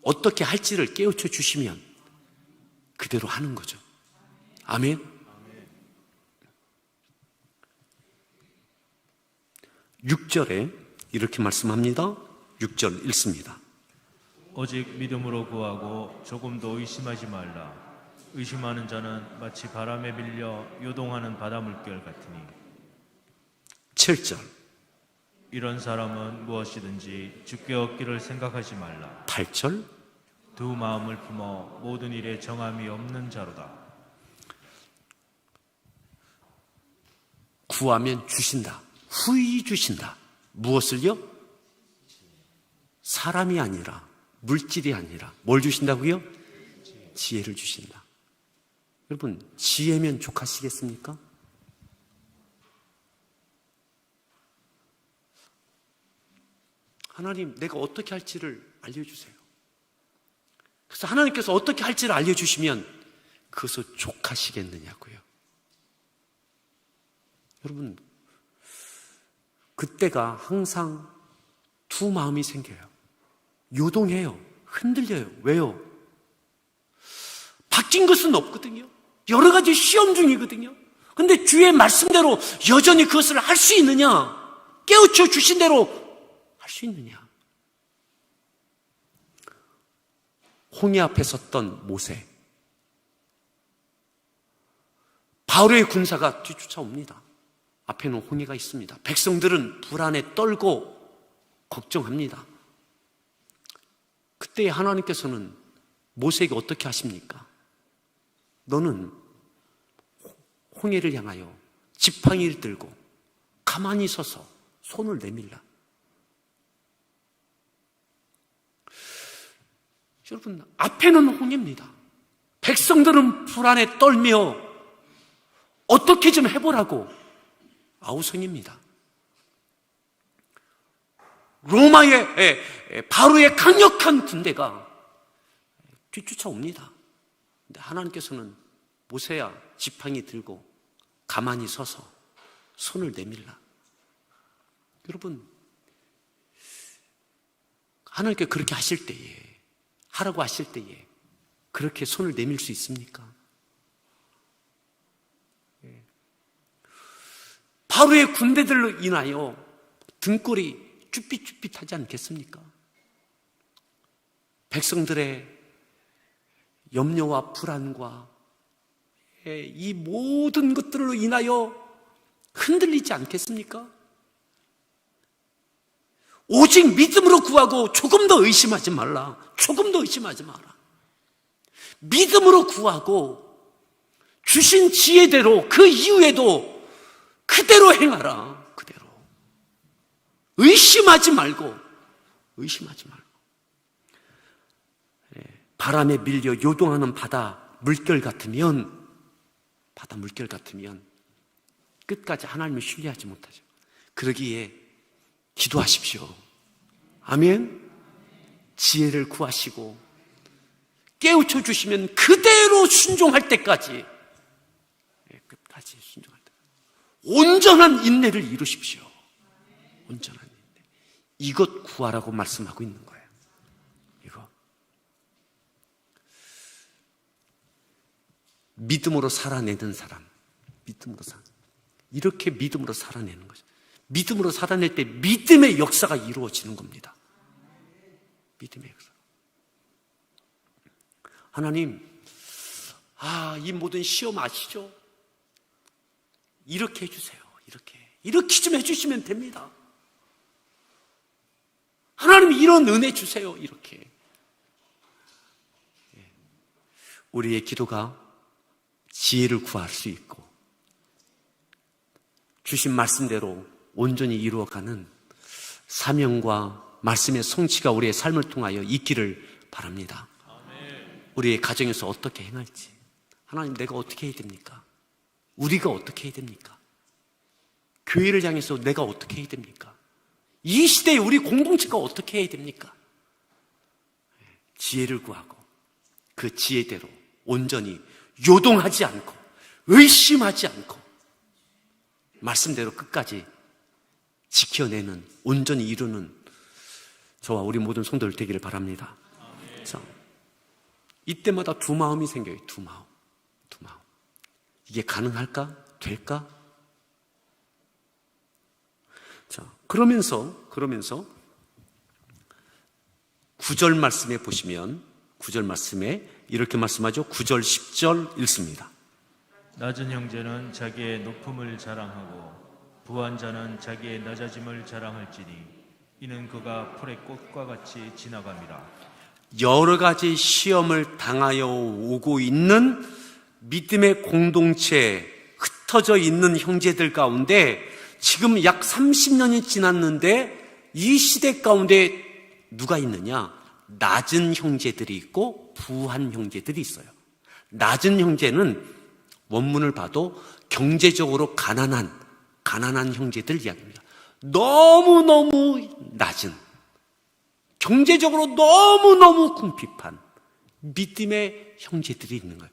어떻게 할지를 깨우쳐 주시면 그대로 하는 거죠. 아멘. 6절에 이렇게 말씀합니다. 6절 읽습니다. 오직 믿음으로 구하고 조금도 의심하지 말라. 의심하는 자는 마치 바람에 밀려 요동하는 바닷물결 같으니. 7절. 이런 사람은 무엇이든지 주께 얻기를 생각하지 말라. 8절. 두 마음을 품어 모든 일에 정함이 없는 자로다. 구하면 주신다. 후히 주신다. 무엇을요? 사람이 아니라, 물질이 아니라 뭘 주신다고요? 지혜를 주신다. 여러분, 지혜면 족하시겠습니까? 하나님, 내가 어떻게 할지를 알려주세요. 그래서 하나님께서 어떻게 할지를 알려주시면 그것을 족하시겠느냐고요. 여러분, 그때가 항상 두 마음이 생겨요. 요동해요. 흔들려요. 왜요? 바뀐 것은 없거든요. 여러 가지 시험 중이거든요. 근데 주의 말씀대로 여전히 그것을 할 수 있느냐? 깨우쳐 주신 대로 할 수 있느냐? 홍해 앞에 섰던 모세, 바울의 군사가 뒤쫓아옵니다. 앞에는 홍해가 있습니다. 백성들은 불안에 떨고 걱정합니다. 그때 하나님께서는 모세에게 어떻게 하십니까? 너는 홍해를 향하여 지팡이를 들고 가만히 서서 손을 내밀라. 여러분, 앞에는 홍해입니다. 백성들은 불안에 떨며 어떻게 좀 해보라고 아우성입니다. 로마의 바로의 강력한 군대가 뒤쫓아옵니다. 근데 하나님께서는 모세야, 지팡이 들고 가만히 서서 손을 내밀라. 여러분, 하나님께 그렇게 하실 때에, 하라고 하실 때에 그렇게 손을 내밀 수 있습니까? 바로의 군대들로 인하여 등골이 쭈삣쭈삣하지 않겠습니까? 백성들의 염려와 불안과 이 모든 것들로 인하여 흔들리지 않겠습니까? 오직 믿음으로 구하고 조금 더 의심하지 말라. 조금 더 의심하지 마라. 믿음으로 구하고 주신 지혜대로 그 이후에도 그대로 행하라. 그대로. 의심하지 말고. 바람에 밀려 요동하는 바다 물결 같으면 끝까지 하나님을 신뢰하지 못하죠. 그러기에 기도하십시오. 아멘. 지혜를 구하시고 깨우쳐 주시면 그대로 순종할 때까지, 끝까지 순종할 때 온전한 인내를 이루십시오. 온전한 인내. 이것 구하라고 말씀하고 있는 거예요. 이거. 믿음으로 살아내는 사람. 이렇게 믿음으로 살아내는 거죠. 믿음으로 살아낼 때 믿음의 역사가 이루어지는 겁니다. 믿음의 역사. 하나님, 이 모든 시험 아시죠? 이렇게 해주세요. 이렇게 좀 해주시면 됩니다. 하나님, 이런 은혜 주세요. 이렇게. 우리의 기도가 지혜를 구할 수 있고 주신 말씀대로 온전히 이루어가는 사명과 말씀의 성취가 우리의 삶을 통하여 있기를 바랍니다. 우리의 가정에서 어떻게 행할지, 하나님, 내가 어떻게 해야 됩니까? 우리가 어떻게 해야 됩니까? 교회를 향해서 내가 어떻게 해야 됩니까? 이 시대에 우리 공동체가 어떻게 해야 됩니까? 지혜를 구하고 그 지혜대로 온전히 요동하지 않고 의심하지 않고 말씀대로 끝까지 지켜내는, 온전히 이루는 저와 우리 모든 성도들 되기를 바랍니다. 자, 이때마다 두 마음이 생겨요. 두 마음. 이게 가능할까? 될까? 자, 그러면서 9절 말씀에 보시면 9절 말씀에 이렇게 말씀하죠. 9절 10절 읽습니다. 낮은 형제는 자기의 높음을 자랑하고 부한 자는 자기의 낮아짐을 자랑할지니 이는 그가 풀의 꽃과 같이 지나감이라. 여러 가지 시험을 당하여 오고 있는 믿음의 공동체에 흩어져 있는 형제들 가운데 지금 약 30년이 지났는데 이 시대 가운데 누가 있느냐? 낮은 형제들이 있고 부한 형제들이 있어요. 낮은 형제는 원문을 봐도 경제적으로 가난한 형제들 이야기입니다. 너무너무 낮은, 경제적으로 너무너무 궁핍한 믿음의 형제들이 있는 거예요.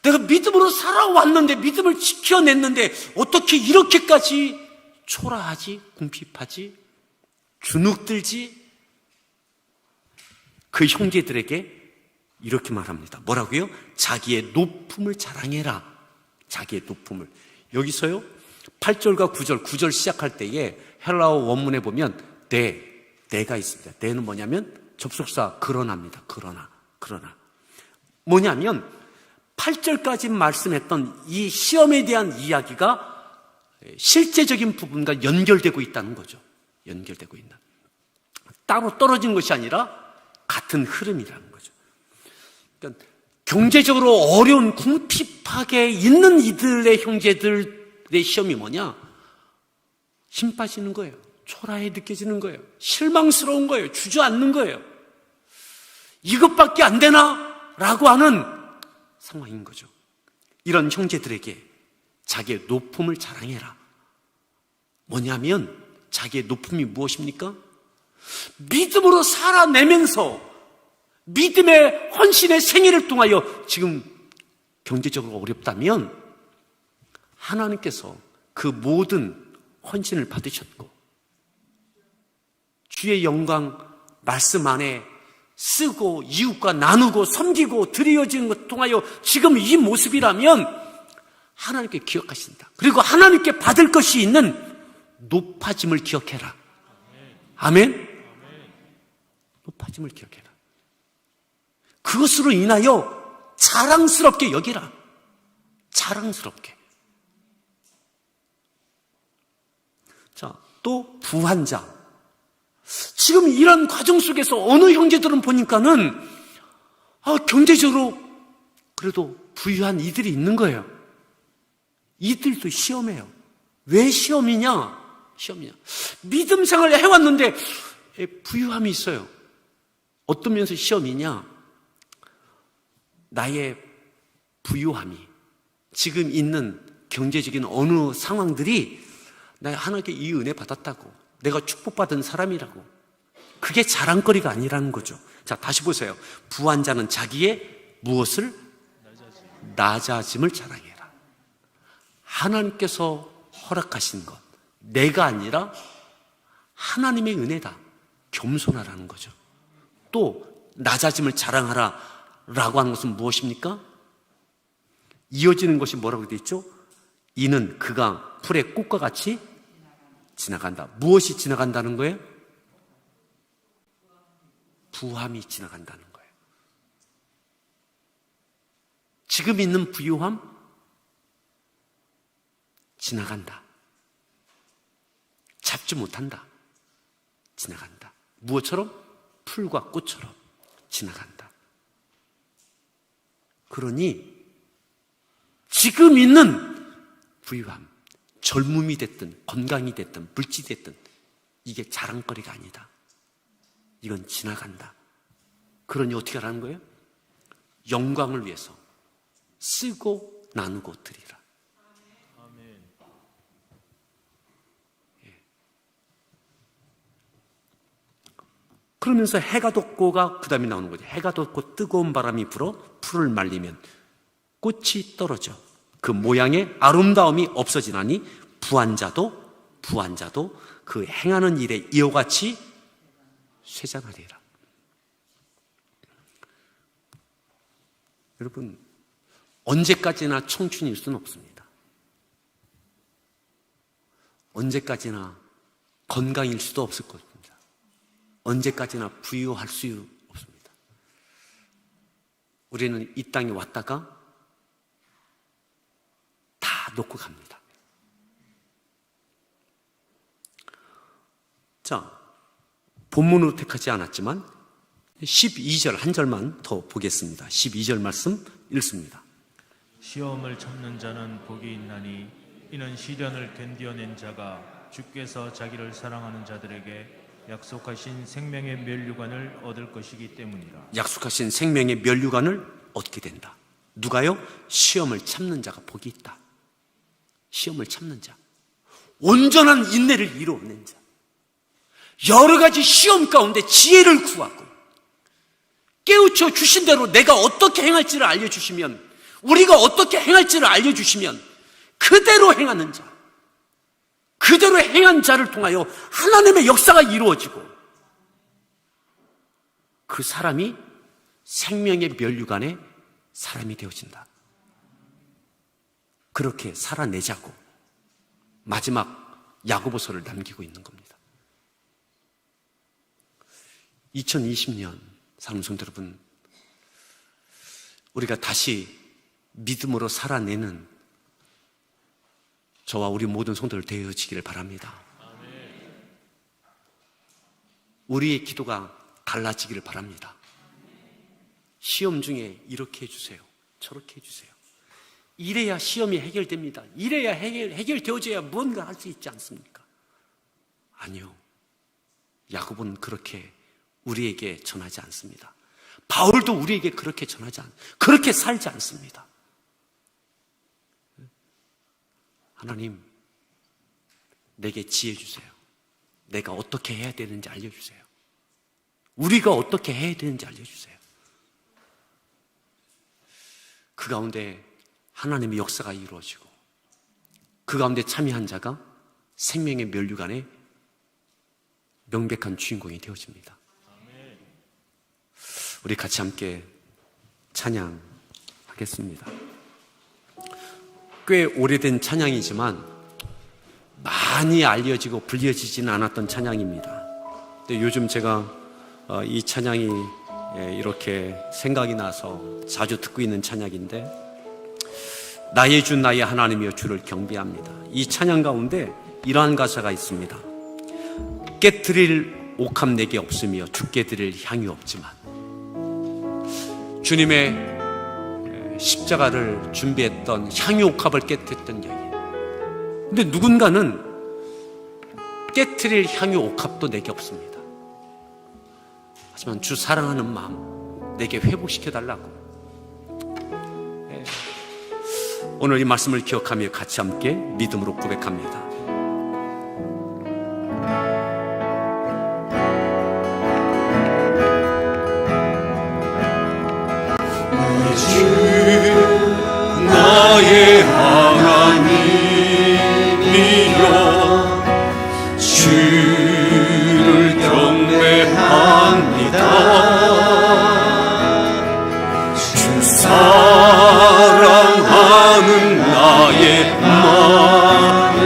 내가 믿음으로 살아왔는데, 믿음을 지켜냈는데 어떻게 이렇게까지 초라하지, 궁핍하지, 주눅들지? 그 형제들에게 이렇게 말합니다. 뭐라고요? 자기의 높음을 자랑해라. 자기의 높음을. 여기서요 8절과 9절 시작할 때에 헬라어 원문에 보면 내가 있습니다. 내는 뭐냐면 접속사 그러나입니다. 그러나 뭐냐면 8절까지 말씀했던 이 시험에 대한 이야기가 실제적인 부분과 연결되고 있다는 거죠. 연결되고 있는, 따로 떨어진 것이 아니라 같은 흐름이라는 거죠. 그러니까 경제적으로 어려운 궁핍하게 있는 이들의 형제들의 시험이 뭐냐? 힘 빠지는 거예요. 초라해 느껴지는 거예요. 실망스러운 거예요. 주저앉는 거예요. 이것밖에 안 되나? 라고 하는 상황인 거죠. 이런 형제들에게 자기의 높음을 자랑해라. 뭐냐면 자기의 높음이 무엇입니까? 믿음으로 살아내면서 믿음의 헌신의 생애를 통하여 지금 경제적으로 어렵다면 하나님께서 그 모든 헌신을 받으셨고 주의 영광 말씀 안에 쓰고 이웃과 나누고 섬기고 드려지는 것 통하여 지금 이 모습이라면 하나님께 기억하신다. 그리고 하나님께 받을 것이 있는 높아짐을 기억해라. 아멘? 높아짐을 기억해라. 그것으로 인하여 자랑스럽게 여기라. 자랑스럽게. 자, 또 부한 자. 지금 이런 과정 속에서 어느 형제들은 보니까는 경제적으로 그래도 부유한 이들이 있는 거예요. 이들도 시험해요. 왜 시험이냐? 믿음 생활을 해왔는데 부유함이 있어요. 어떤 면에서 시험이냐? 나의 부유함이, 지금 있는 경제적인 어느 상황들이 나 하나님께 이 은혜 받았다고, 내가 축복받은 사람이라고, 그게 자랑거리가 아니라는 거죠. 자, 다시 보세요. 부한 자는 자기의 무엇을? 낮아짐을 자랑해라. 하나님께서 허락하신 것, 내가 아니라 하나님의 은혜다. 겸손하라는 거죠. 또 낮아짐을 자랑하라 라고 하는 것은 무엇입니까? 이어지는 것이 뭐라고 되어 있죠? 이는 그가 풀의 꽃과 같이 지나간다. 무엇이 지나간다는 거예요? 부함이 지나간다는 거예요. 지금 있는 부유함 지나간다. 잡지 못한다. 지나간다. 무엇처럼? 풀과 꽃처럼 지나간다. 그러니 지금 있는 부유함, 젊음이 됐든 건강이 됐든 물질이 됐든 이게 자랑거리가 아니다. 이건 지나간다. 그러니 어떻게 하라는 거예요? 영광을 위해서 쓰고 나누고 드리라. 그러면서 해가 돋고가 그 다음에 나오는 거죠. 해가 돋고 뜨거운 바람이 불어 풀을 말리면 꽃이 떨어져 그 모양의 아름다움이 없어지나니 부한 자도 그 행하는 일에 이와 같이 쇠잔하리라. 여러분, 언제까지나 청춘일 수는 없습니다. 언제까지나 건강일 수도 없을 것입니다. 언제까지나 부유할 수 없습니다. 우리는 이 땅에 왔다가 다 놓고 갑니다. 자, 본문으로 택하지 않았지만 12절 한 절만 더 보겠습니다. 12절 말씀 읽습니다. 시험을 참는 자는 복이 있나니 이는 시련을 견뎌낸 자가 주께서 자기를 사랑하는 자들에게 약속하신 생명의 면류관을 얻을 것이기 때문이라. 약속하신 생명의 면류관을 얻게 된다. 누가요? 시험을 참는 자가 복이 있다. 시험을 참는 자, 온전한 인내를 이루어낸 자, 여러 가지 시험 가운데 지혜를 구하고 깨우쳐 주신 대로 내가 어떻게 행할지를 알려주시면, 우리가 어떻게 행할지를 알려주시면 그대로 행하는 자, 그대로 행한 자를 통하여 하나님의 역사가 이루어지고 그 사람이 생명의 면류관의 사람이 되어진다. 그렇게 살아내자고 마지막 야고보서를 남기고 있는 겁니다. 2020년 사랑하는 성도 여러분, 우리가 다시 믿음으로 살아내는 저와 우리 모든 성도들 되어지기를 바랍니다. 우리의 기도가 달라지기를 바랍니다. 시험 중에 이렇게 해주세요, 저렇게 해주세요. 이래야 시험이 해결됩니다. 이래야 해결되어져야 무언가 할 수 있지 않습니까? 아니요, 야고보는 그렇게 우리에게 전하지 않습니다. 바울도 우리에게 그렇게 그렇게 살지 않습니다. 하나님, 내게 지혜 주세요. 내가 어떻게 해야 되는지 알려주세요. 우리가 어떻게 해야 되는지 알려주세요. 그 가운데 하나님의 역사가 이루어지고 그 가운데 참여한 자가 생명의 면류관의 명백한 주인공이 되어집니다. 우리 같이 함께 찬양하겠습니다. 꽤 오래된 찬양이지만 많이 알려지고 불려지지는 않았던 찬양입니다. 근데 요즘 제가 이 찬양이 이렇게 생각이 나서 자주 듣고 있는 찬양인데, 나의 주 나의 하나님이여 주를 경배합니다. 이 찬양 가운데 이러한 가사가 있습니다. 깨트릴 옥합 내게 없으며 주께 드릴 향이 없지만 주님의 십자가를 준비했던 향유 옥합을 깨뜨렸던 여인. 근데 누군가는 깨뜨릴 향유 옥합도 내게 없습니다. 하지만 주 사랑하는 마음 내게 회복시켜달라고. 오늘 이 말씀을 기억하며 같이 함께 믿음으로 고백합니다. 나의 하나님이여 주를 경배합니다. 주 사랑하는 나의 마음을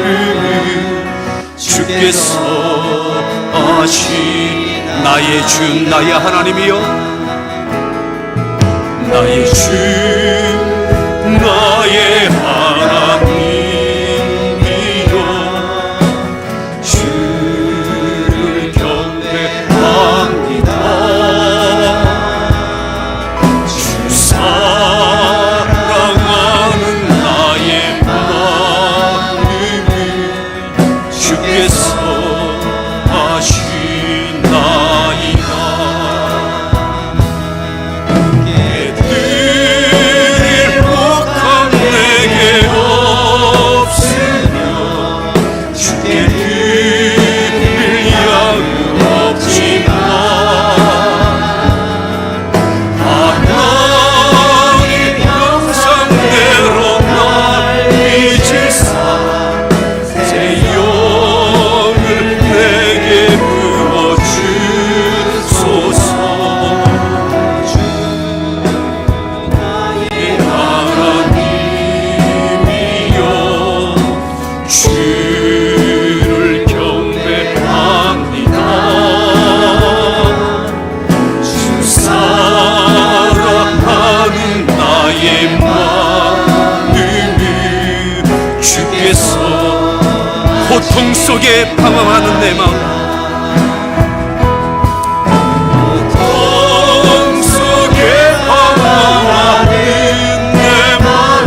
주께서 아시. 나의 주 나의 하나님이여 나의 주 나의 하나님이여 주를 경배합니다. 주 사랑하는 나의 마음을 주께서 아시나이다. 고통 속에 방황하는 내 마음, 고통 속에 방황하는 내 마음,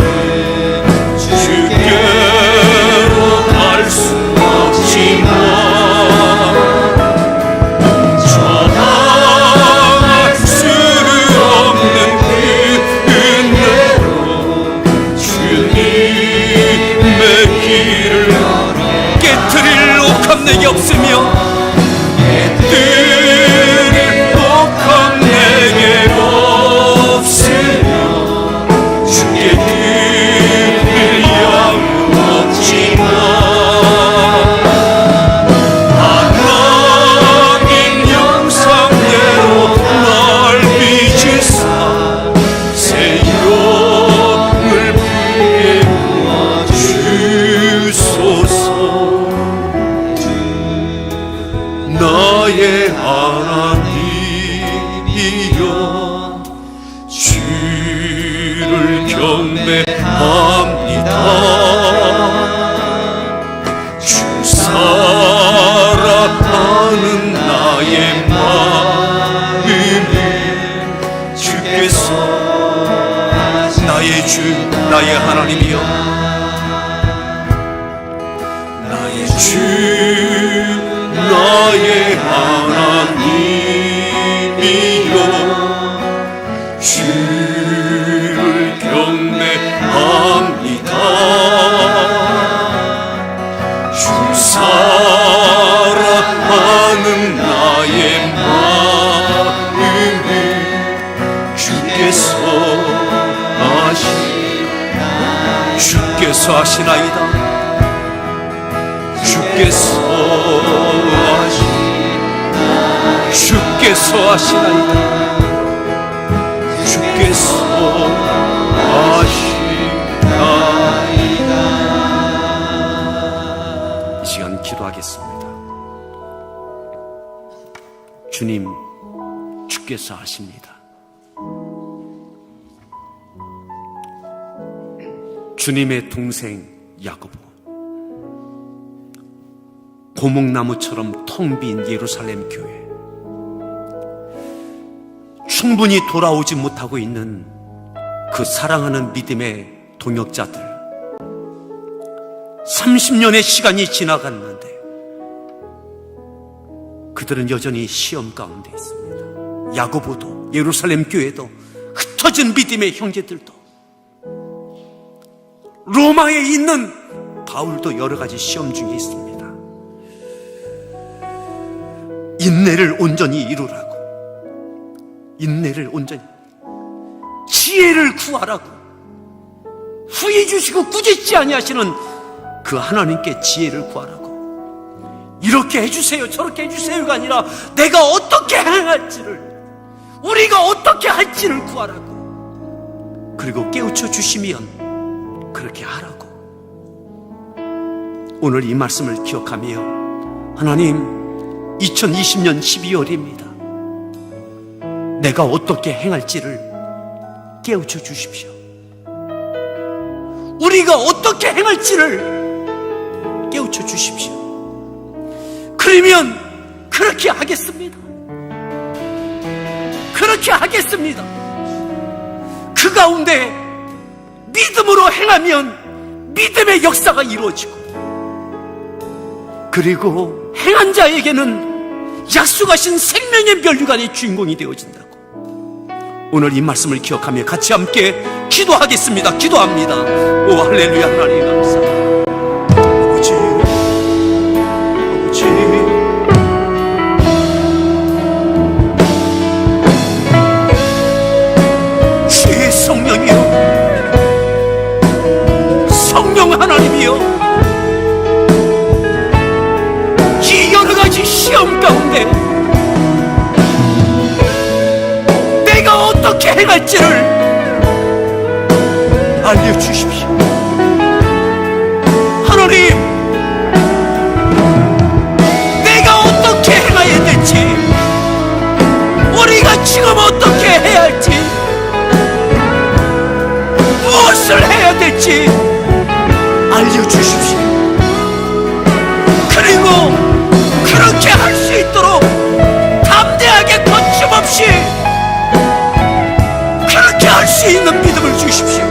주께로 갈 수 없지만 저항할 수는 없는 그 은혜로 주님의 길을 깨트릴 옥합 내게 없으며 깨트릴 옥합 내게 없으며 주께 드릴 양 없지만 하나님 형상대로 날 빚으사 새 영을 부게 부어주소서. 나의 하나님이여 주를 경배합니다. 주 사랑하는 나의 마음을 주께서 나의 주 나의 하나님이여 나의 주 나의 하나님이여 주를 경배합니다. 주 사랑하는 나의 마음을 주께서 아시나이다. 주께서 아시나이다. 주께서 아시나이다. 이 시간 기도하겠습니다. 주님, 주께서 아십니다. 주님의 동생 야고보, 고목나무처럼 텅 빈 예루살렘 교회, 충분히 돌아오지 못하고 있는 그 사랑하는 믿음의 동역자들, 30년의 시간이 지나갔는데 그들은 여전히 시험 가운데 있습니다. 야고보도, 예루살렘 교회도, 흩어진 믿음의 형제들도, 로마에 있는 바울도 여러 가지 시험 중에 있습니다. 인내를 온전히 이루라고, 인내를 온전히, 지혜를 구하라고, 후히 주시고 꾸짖지 아니하시는 그 하나님께 지혜를 구하라고, 이렇게 해주세요 저렇게 해주세요가 아니라 내가 어떻게 행할지를, 우리가 어떻게 할지를 구하라고, 그리고 깨우쳐 주시면 그렇게 하라고. 오늘 이 말씀을 기억하며, 하나님 2020년 12월입니다. 내가 어떻게 행할지를 깨우쳐 주십시오. 우리가 어떻게 행할지를 깨우쳐 주십시오. 그러면 그렇게 하겠습니다. 그렇게 하겠습니다. 그 가운데 믿음으로 행하면 믿음의 역사가 이루어지고, 그리고 행한 자에게는 약속하신 생명의 면류관의 주인공이 되어진다고. 오늘 이 말씀을 기억하며 같이 함께 기도하겠습니다. 기도합니다. 오 할렐루야. 하나님 감사합니다. 아버지, 아버지, 주의 성령이여, 성령 하나님이여, 이 여러 가지 시험 가운데 내가 어떻게 행할지를 알려주십시오. 하나님, 내가 어떻게 행해야 될지, 우리가 지금 어떻게 해야 할지, 무엇을 해야 될지 알려주십시오. 그리고 그렇게 할 수 있도록 담대하게 거침없이 그렇게 할 수 있는 믿음을 주십시오.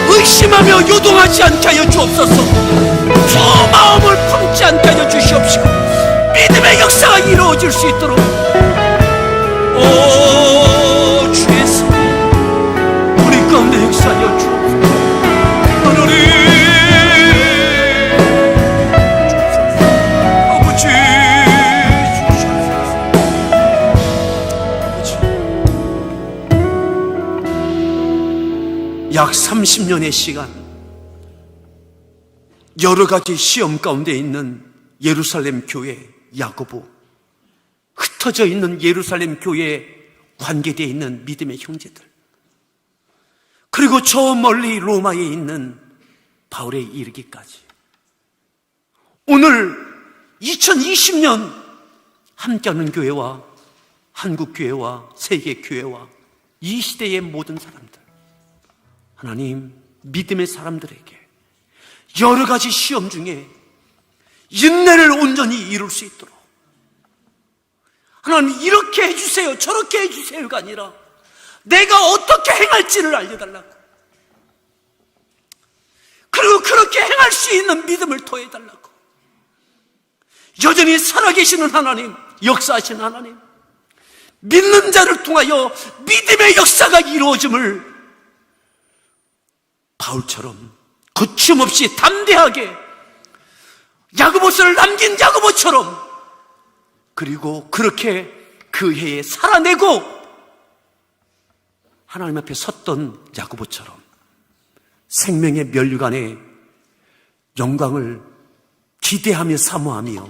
의심하며 요동하지 않게 하여 주옵소서. 두 마음을 품지 않게 하여 주시옵시고, 믿음의 역사가 이루어질 수 있도록, 오 주의 성령 우리 가운데 역사하여 주옵소서. 하나님, 약 30년의 시간, 여러 가지 시험 가운데 있는 예루살렘 교회 야고보, 흩어져 있는 예루살렘 교회에 관계되어 있는 믿음의 형제들, 그리고 저 멀리 로마에 있는 바울에 이르기까지, 오늘 2020년 함께하는 교회와 한국교회와 세계교회와 이 시대의 모든 사람들, 하나님, 믿음의 사람들에게 여러 가지 시험 중에 인내를 온전히 이룰 수 있도록, 하나님 이렇게 해주세요 저렇게 해주세요가 아니라 내가 어떻게 행할지를 알려달라고, 그리고 그렇게 행할 수 있는 믿음을 더해달라고. 여전히 살아계시는 하나님, 역사하시는 하나님, 믿는 자를 통하여 믿음의 역사가 이루어짐을 바울처럼 거침없이 담대하게, 야고보서를 남긴 야고보처럼, 그리고 그렇게 그 해에 살아내고 하나님 앞에 섰던 야고보처럼 생명의 면류관의 영광을 기대하며 사모하며,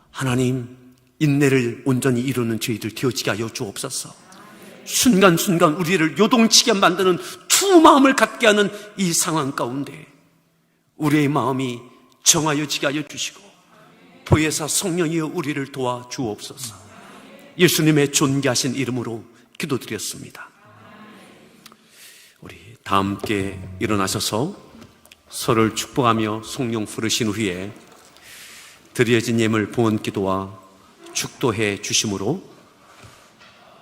하나님 인내를 온전히 이루는 저희들 되어지게 하여 주옵소서. 순간순간 우리를 요동치게 만드는 두 마음을 갖게 하는 이 상황 가운데 우리의 마음이 정하여지게 하여 주시고, 보혜사 성령이여 우리를 도와 주옵소서. 예수님의 존귀하신 이름으로 기도드렸습니다. 우리 다 함께 일어나셔서 서로를 축복하며 성령 부르신 후에 드려진 예물 봉헌 기도와 축도해 주심으로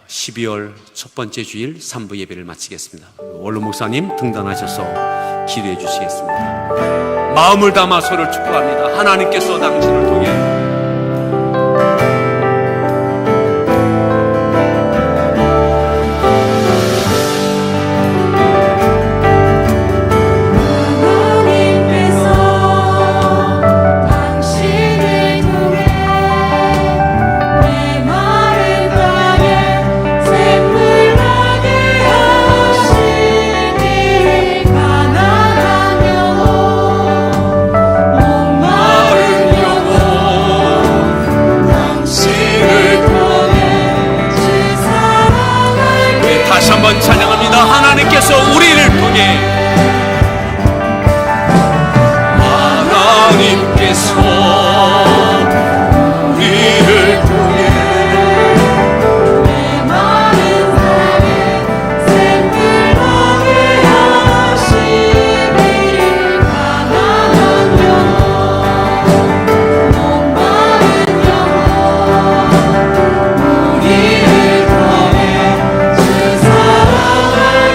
12월 첫 번째 주일 3부 예배를 마치겠습니다. 원로 목사님 등단하셔서 기도해 주시겠습니다. 마음을 담아 서로를 축복합니다. 하나님께서 당신을 통해 다시 한번 찬양합니다. 하나님께서 우리를 통해 하나님께서 우리를 통해 메마른 땅에 샘을 나게 하시기를 가난한 영혼 목마른 영혼 우리를 통해 주 사랑을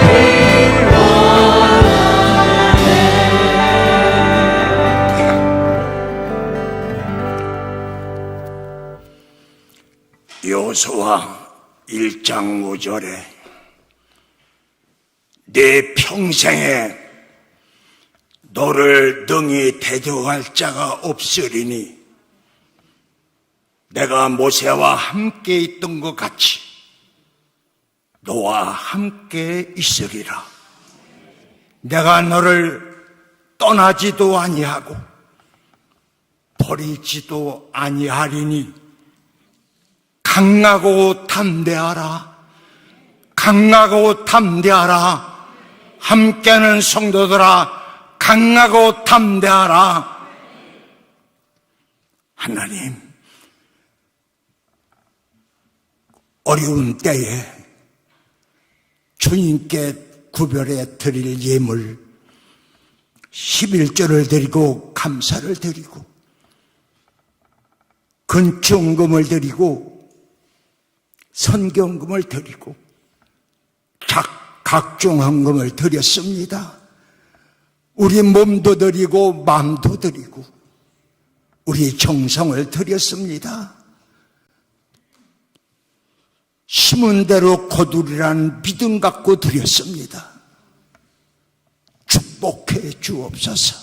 여호수아 1장 5절에 내 평생에 너를 능히 대적할 자가 없으리니 내가 모세와 함께 있던 것 같이 너와 함께 있으리라. 내가 너를 떠나지도 아니하고 버리지도 아니하리니 강하고 담대하라. 강하고 담대하라. 함께하는 성도들아, 강하고 담대하라. 하나님, 어려운 때에 주님께 구별해 드릴 예물 11조를 드리고 감사를 드리고 근충금을 드리고 선경금을 드리고 각종 헌금을 드렸습니다. 우리 몸도 드리고 마음도 드리고 우리 정성을 드렸습니다. 심은 대로 거두리라는 믿음 갖고 드렸습니다. 축복해 주옵소서.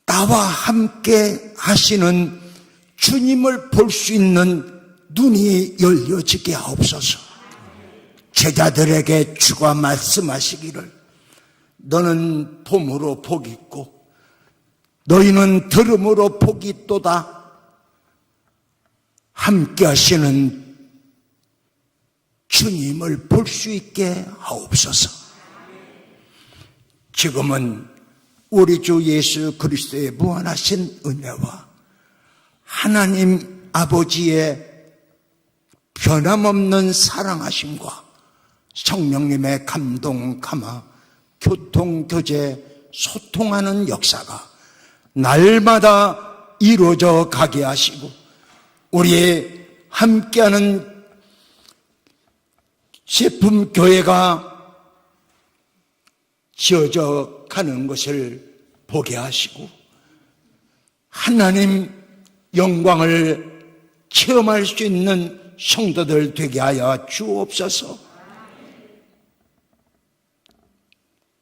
나와 함께 하시는 주님을 볼 수 있는 눈이 열려지게 하옵소서. 제자들에게 주가 말씀하시기를 너는 봄으로 복이 있고 너희는 들음으로 복이 있도다. 함께 하시는 주님을 볼 수 있게 하옵소서. 지금은 우리 주 예수 그리스도의 무한하신 은혜와 하나님 아버지의 변함없는 사랑하심과 성령님의 감동, 감화, 교통, 교제, 소통하는 역사가 날마다 이루어져 가게 하시고 우리의 함께하는 제품교회가 지어져 가는 것을 보게 하시고 하나님 영광을 체험할 수 있는 성도들 되게 하여 주옵소서.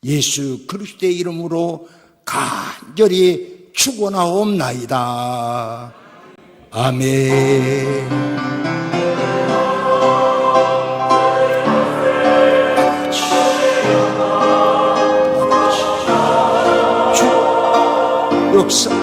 예수 그리스도의 이름으로 간절히 축원하옵나이다. 아멘. 주 역사